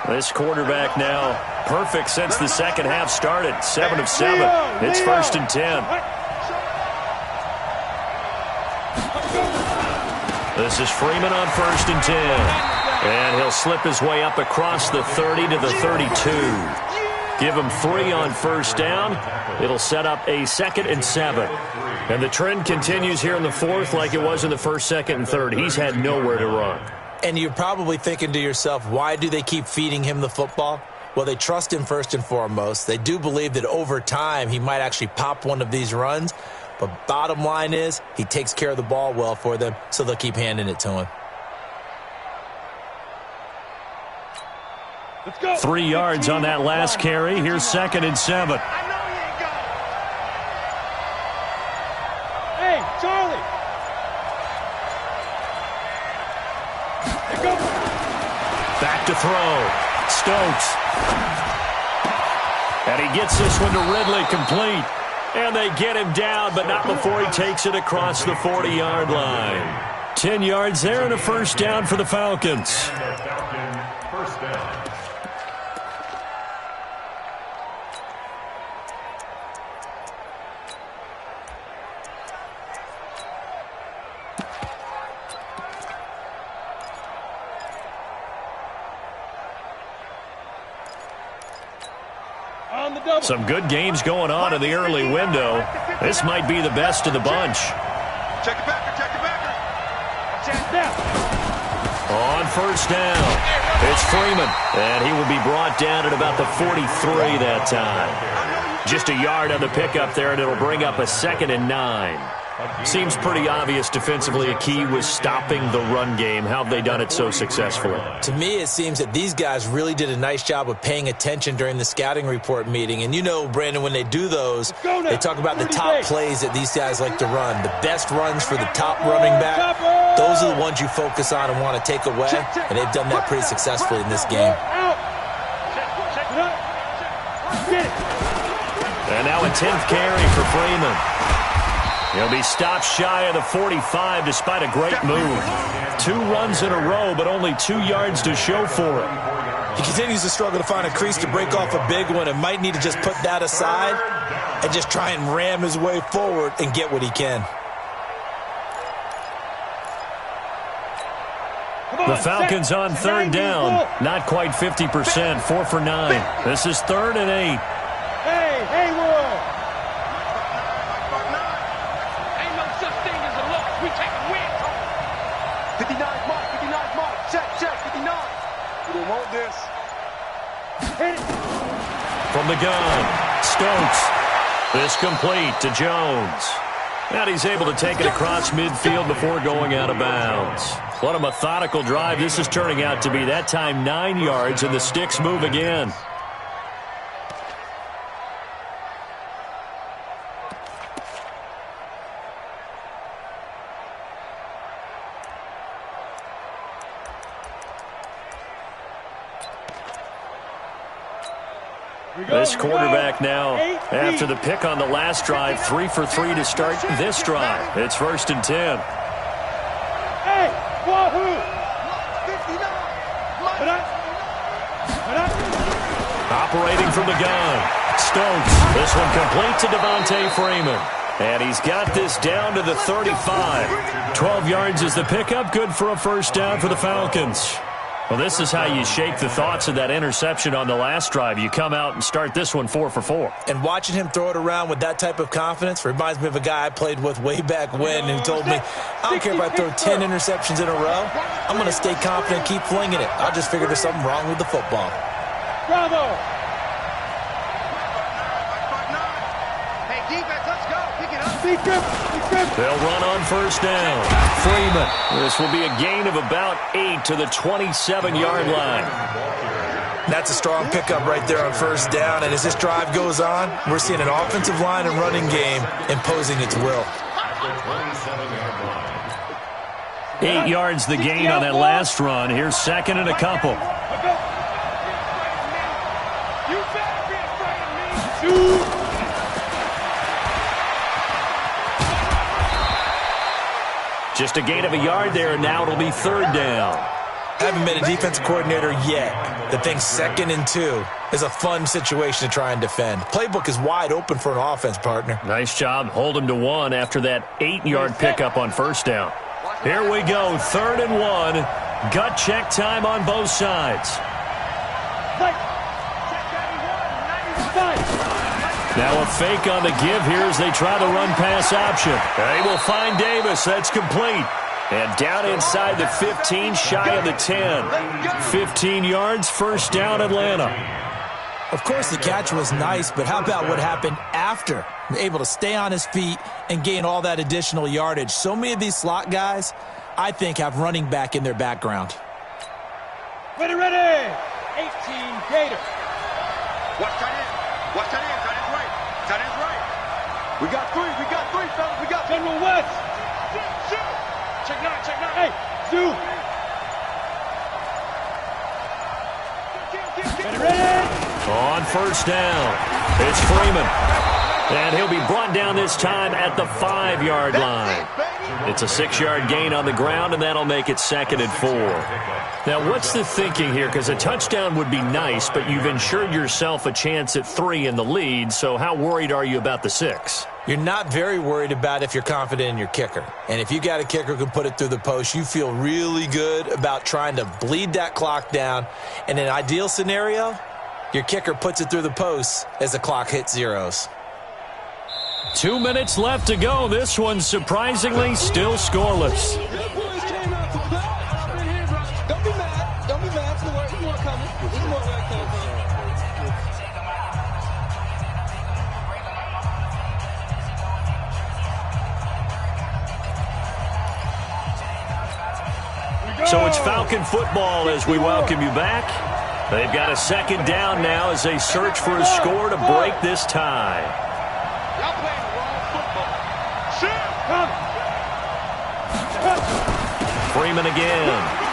This quarterback now perfect since the second half started. 7 of 7. It's 1st and 10. This is Freeman on 1st and 10. And he'll slip his way up across the 30 to the 32. Give him 3 on 1st down. It'll set up a 2nd and 7. And the trend continues here in the 4th like it was in the 1st, 2nd, and 3rd. He's had nowhere to run. And you're probably thinking to yourself, why do they keep feeding him the football? Well, they trust him first and foremost. They do believe that over time he might actually pop one of these runs. But bottom line is he takes care of the ball well for them, so they'll keep handing it to him. 3 yards on that last carry. Here's 2nd and 7. Hey, Charlie. Back to throw. Stokes. And he gets this one to Ridley, complete. And they get him down, but not before he takes it across the 40-yard line. 10 yards there and a 1st down for the Falcons. First down. Some good games going on in the early window. This might be the best of the bunch. Check it back, check it back. On first down, it's Freeman, and he will be brought down at about the 43 that time. Just a yard on the pickup there, and it'll bring up a 2nd and 9. Seems pretty obvious defensively a key was stopping the run game. How have they done it so successfully? To me, it seems that these guys really did a nice job of paying attention during the scouting report meeting. And you know, Brandon, when they do those, they talk about the top plays that these guys like to run. The best runs for the top running back, those are the ones you focus on and want to take away. And they've done that pretty successfully in this game. And now a 10th carry for Freeman. He'll be stopped shy of the 45 despite a great move. 2 runs in a row, but only 2 yards to show for it. He continues to struggle to find a crease to break off a big one and might need to just put that aside and just try and ram his way forward and get what he can. The Falcons on 3rd down. Not quite 50%, 4 for 9. This is 3rd and 8. Hey, Haywood! Ain't no such thing as a loss. We take a win. 59 mark, 59 mark. Check, 59. We don't want this. Hit it. From the gun, Stokes. This complete to Jones. And he's able to take it across midfield before going out of bounds. What a methodical drive this is turning out to be. That time 9 yards, and the sticks move again. This quarterback now, after the pick on the last drive, 3 for 3 to start this drive. It's 1st and 10. Hey, Wahoo! 59. Operating from the gun, Stokes. This one complete to Devontae Freeman. And he's got this down to the 35. 12 yards is the pickup, good for a 1st down for the Falcons. Well, this is how you shake the thoughts of that interception on the last drive. You come out and start this one 4 for 4. And watching him throw it around with that type of confidence reminds me of a guy I played with way back when who told me, I don't care if I throw 10 interceptions in a row. I'm going to stay confident and keep flinging it. I'll just figure there's something wrong with the football. Bravo! Hey, defense, let's go. Pick it up. They'll run on 1st down. Freeman. This will be a gain of about 8 to the 27-yard line. That's a strong pickup right there on 1st down. And as this drive goes on, we're seeing an offensive line and running game imposing its will. 8 yards the gain on that last run. Here's 2nd and a couple. You better be afraid of me. Just a gain of a yard there, and now it'll be 3rd down. I haven't been a defensive coordinator yet that thinks 2nd and 2 is a fun situation to try and defend. Playbook is wide open for an offense, partner. Nice job. Hold him to 1 after that 8-yard pickup on 1st down. Here we go, 3rd and 1. Gut check time on both sides. Now a fake on the give here as they try the run-pass option. They will find Davis. That's complete. And down inside the 15, shy of the 10. 15 yards, 1st down, Atlanta. Of course, the catch was nice, but how about what happened after? Able to stay on his feet and gain all that additional yardage. So many of these slot guys, I think, have running back in their background. Ready, 18 Gator. Watch tight end. Watch tight end. Tight end's right. Tight end's right. We got 3, fellas. We got General West. Check 9. Hey, Zoo. Ready. On 1st down, it's Freeman. And he'll be brought down this time at the 5-yard line. It's a 6-yard gain on the ground, and that'll make it 2nd and 4. Now, what's the thinking here? Because a touchdown would be nice, but you've ensured yourself a chance at 3 in the lead, so how worried are you about the 6? You're not very worried about if you're confident in your kicker. And if you got a kicker who can put it through the post, you feel really good about trying to bleed that clock down. In an ideal scenario, your kicker puts it through the post as the clock hits zeros. 2 minutes left to go. This one, surprisingly, still scoreless. So it's Falcon football as we welcome you back. They've got a second down now as they search for a score to break this tie. Y'all playing the wrong football. Freeman again.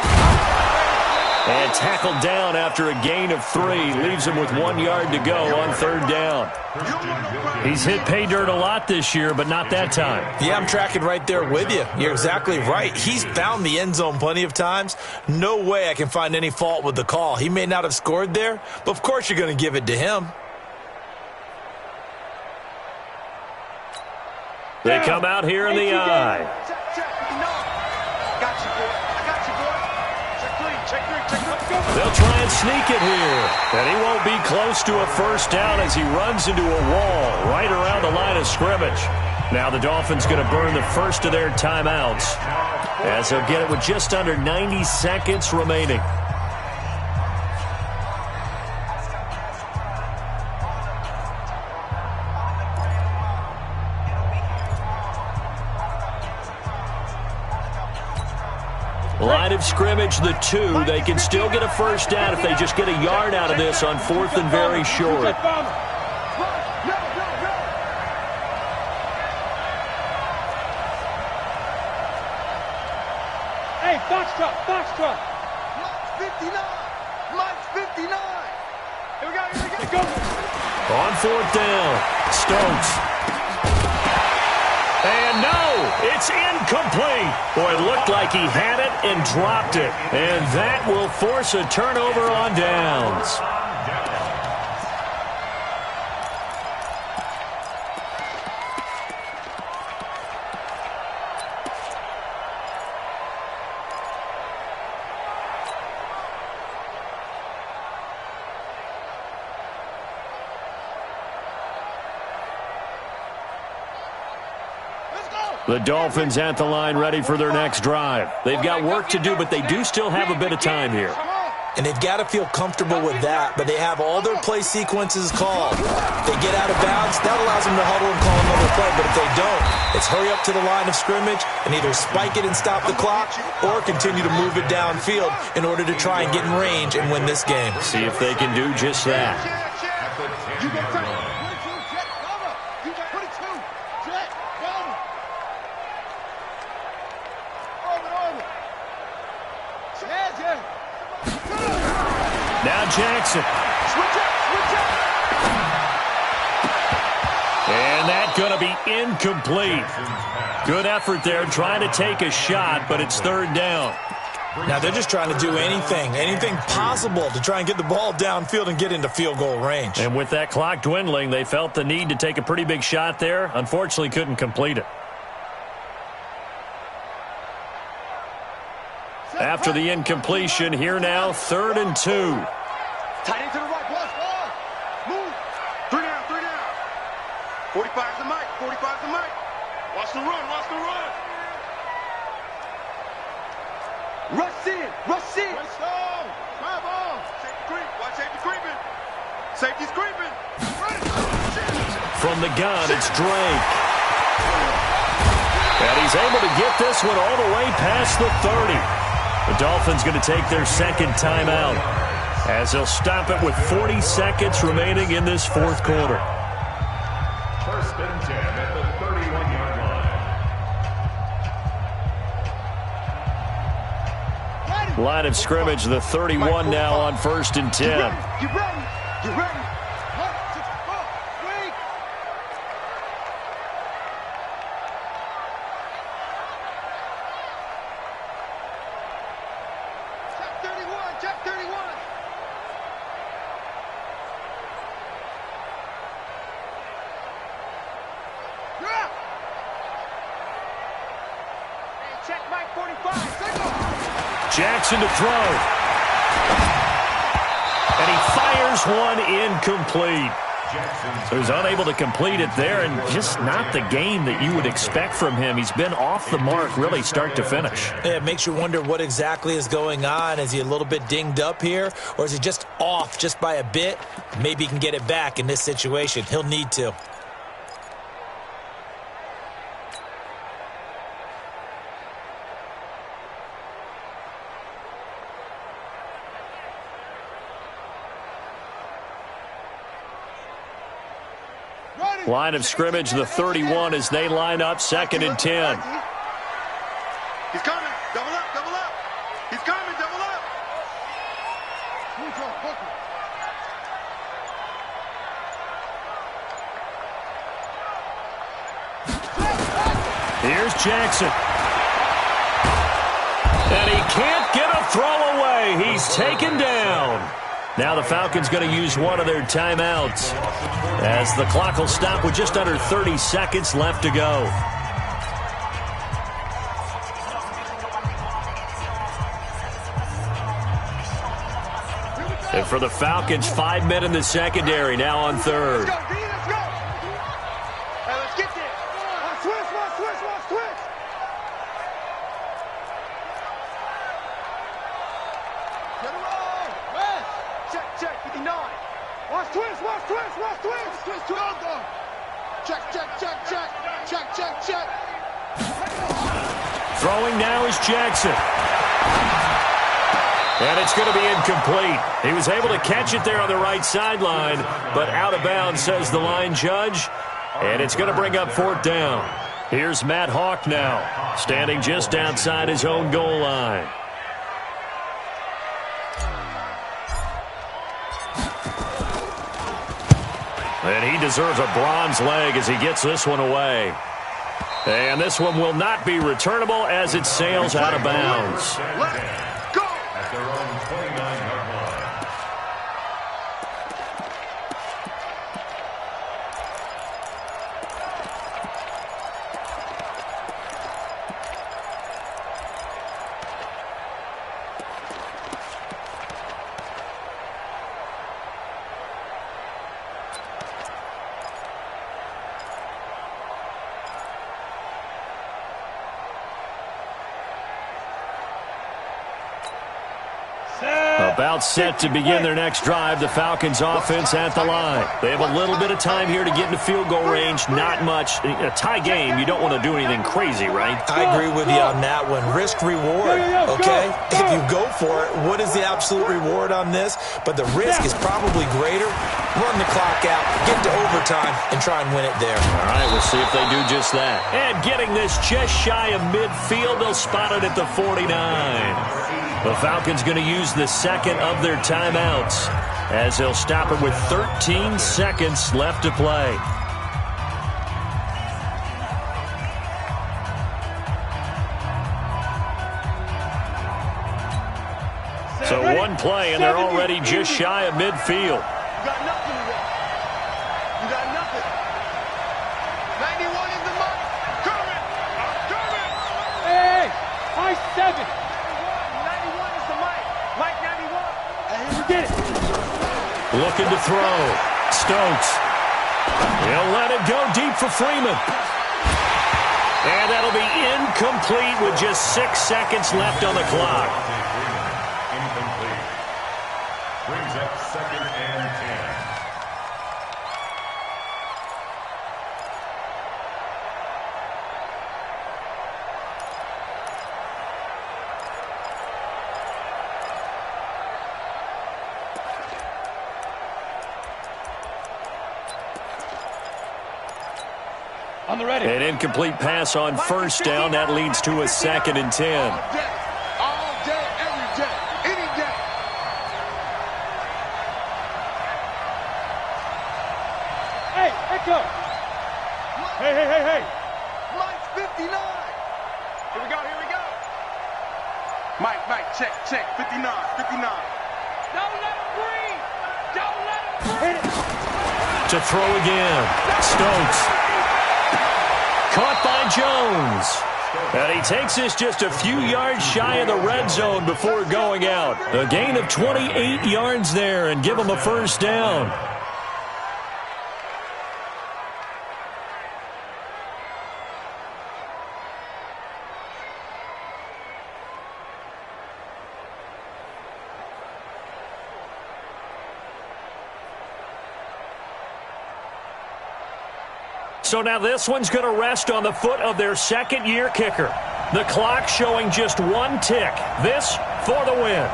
And tackled down after a gain of 3. Leaves him with 1 yard to go on third down. He's hit pay dirt a lot this year, but not that time. Yeah, I'm tracking right there with you. You're exactly right. He's found the end zone plenty of times. No way I can find any fault with the call. He may not have scored there, but of course you're going to give it to him. They come out here in the eye. Got you, boy. I got you, boy. Check three. They'll try and sneak it here. And he won't be close to a first down as he runs into a wall right around the line of scrimmage. Now the Dolphins going to burn the first of their timeouts as they'll get it with just under 90 seconds remaining. Line of scrimmage, the 2. They can still get a first down if they just get a yard out of this on 4th and very short. Hey, Foxtrot. Mike's 59. Here we go. On 4th down, Stokes. And no, it's incomplete. Boy, it looked like he had it and dropped it. And that will force a turnover on downs. The Dolphins at the line ready for their next drive. They've got work to do, but they do still have a bit of time here. And they've got to feel comfortable with that, but they have all their play sequences called. If they get out of bounds, that allows them to huddle and call another play, but if they don't, it's hurry up to the line of scrimmage and either spike it and stop the clock or continue to move it downfield in order to try and get in range and win this game. See if they can do just that. Now Jackson. And that's going to be incomplete. Good effort there trying to take a shot, but it's third down. Now they're just trying to do anything possible to try and get the ball downfield and get into field goal range. And with that clock dwindling, they felt the need to take a pretty big shot there. Unfortunately, couldn't complete it. After the incompletion, here now, 3rd and 2. Tight end to the right, boss. Move. 3 down. 45's the mic. Watch the run. Rush in. Let's go. Grab on. Safety creep. Watch safety creeping. Safety's creeping. From the gun, it's Drake. And he's able to get this one all the way past the 30. The Dolphins going to take their second timeout as they'll stop it with 40 seconds remaining in this fourth quarter. 1st and 10 at the 31-yard line. Line of scrimmage, the 31 now on 1st and 10. You ready? Check 31. Yeah. Hey, check Mike 45. Jackson to throw. And he fires one incomplete. So he's unable to complete it there, and just not the game that you would expect from him. He's been off the mark really start to finish. Yeah, it makes you wonder what exactly is going on. Is he a little bit dinged up here, or is he just off just by a bit? Maybe he can get it back in this situation. He'll need to. Line of scrimmage, the 31, as they line up 2nd and 10. He's coming. Double up, double up. He's coming, double up. Here's Jackson. And he can't get a throw away. He's taken down. Now the Falcons going to use one of their timeouts as the clock will stop with just under 30 seconds left to go. And for the Falcons, 5 men in the secondary now on third. Let's go, D, let's go. Hey, let's get there. Watch switch, watch switch, watch switch. Get him on. West. Check, 59. Watch twist, watch twist, watch twist. Twist, go. Check. Throwing now is Jackson. And it's going to be incomplete. He was able to catch it there on the right sideline, but out of bounds, says the line judge. And it's going to bring up 4th down. Here's Matt Hawk now, standing just outside his own goal line. And he deserves a bronze leg as he gets this one away. And this one will not be returnable as it sails out of bounds. At their own 29-yard line. About set to begin their next drive, the Falcons offense at the line. They have a little bit of time here to get into field goal range, not much. A tie game, you don't want to do anything crazy, right? I agree with you on that one. Risk reward, okay? If you go for it, what is the absolute reward on this? But the risk is probably greater. Run the clock out, get to overtime, and try and win it there. All right, we'll see if they do just that. And getting this just shy of midfield, they'll spot it at the 49. The Falcons going to use the second of their timeouts as they'll stop it with 13 seconds left to play. So one play, and they're already just shy of midfield. You got nothing today. You got nothing. 91 is the mark. Coming. Hey, high 7. 91 is the mic. Mike 91. Hey, we did it. Looking to throw. Stokes. He'll let it go deep for Freeman. And that'll be incomplete with just 6 seconds left on the clock. Incomplete. Brings up 2nd and 10. On the ready. An incomplete pass on 1st down. That leads to a 2nd and 10. All day, every day, any day. Hey, echo. Hey. Mike's 59. Here we go. Mike, check, 59. Don't let him breathe. Don't let him breathe. To throw again. Stokes. Caught by Jones. And he takes this just a few yards shy of the red zone before going out. A gain of 28 yards there and give him a 1st down. So now this one's going to rest on the foot of their 2nd-year kicker. The clock showing just 1 tick. This for the win.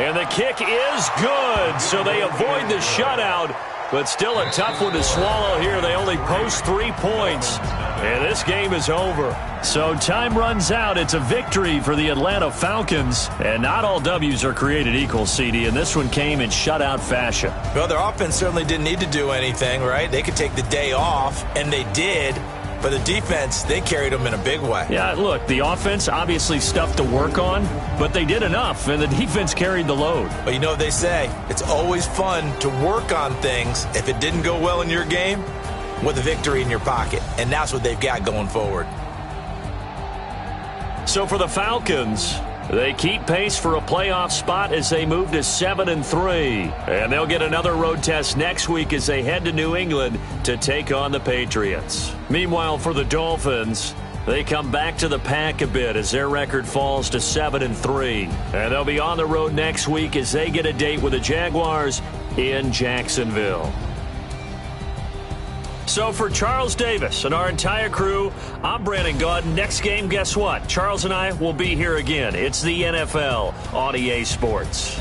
And the kick is good, so they avoid the shutout, but still a tough one to swallow here. They only post 3 points, and this game is over. So time runs out. It's a victory for the Atlanta Falcons, and not all W's are created equal, CD, and this one came in shutout fashion. Well, their offense certainly didn't need to do anything, right? They could take the day off, and they did. But the defense, they carried them in a big way. Yeah, look, the offense, obviously stuff to work on, but they did enough, and the defense carried the load. But you know what they say, it's always fun to work on things if it didn't go well in your game with a victory in your pocket, and that's what they've got going forward. So for the Falcons, they keep pace for a playoff spot as they move to 7-3. And they'll get another road test next week as they head to New England to take on the Patriots. Meanwhile, for the Dolphins, they come back to the pack a bit as their record falls to 7-3. And they'll be on the road next week as they get a date with the Jaguars in Jacksonville. So for Charles Davis and our entire crew, I'm Brandon Gaudin. Next game, guess what? Charles and I will be here again. It's the NFL on EA Sports.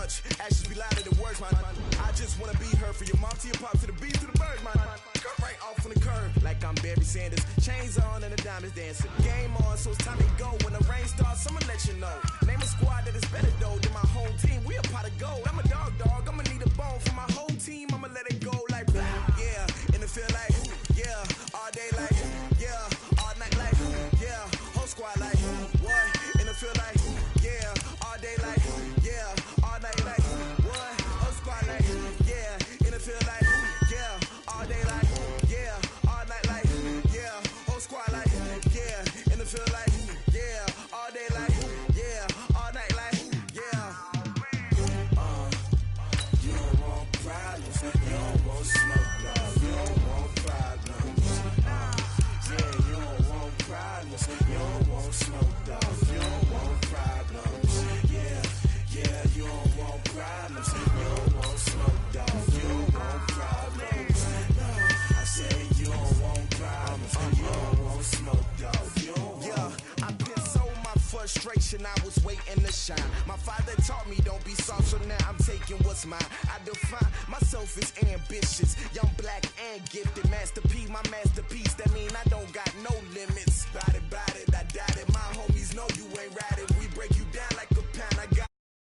much. Actions be louder than words, man. I just wanna be heard, for your mom to your pop to the beat to the bird, man. Cut right off on the curb like I'm Barry Sanders. Chains on and the diamonds dancing. Game on, so it's time to go. When the rain starts, I'ma let you know. Name a squad that is better though than my home team. We a pot of gold. I'm a dog. I'ma need a bone for my whole team. I'ma let it go like yeah. In the field like yeah. All day like yeah. All night like yeah. Whole squad like what? In the field like yeah. All day like yeah. All night like what? Whole squad like yeah. In the field like yeah. All day like yeah. All night like yeah. Whole squad like yeah. In the field like yeah. All day like yeah. All night like yeah. You don't want problems. You don't want smoke, no. You don't want problems. Yeah, you don't want problems. You don't want smoke, dog. You don't want problems. Yeah, you don't want problems. You don't want smoke, dog. You don't want problems. No, I said you don't want problems. You don't want smoke, dog. You don't want. Yeah, I've been so my frustration. I was waiting to shine. My father taught me don't be soft, so now I'm taking what's mine. I define myself as ambitious, young, black, and gifted. Master P, my master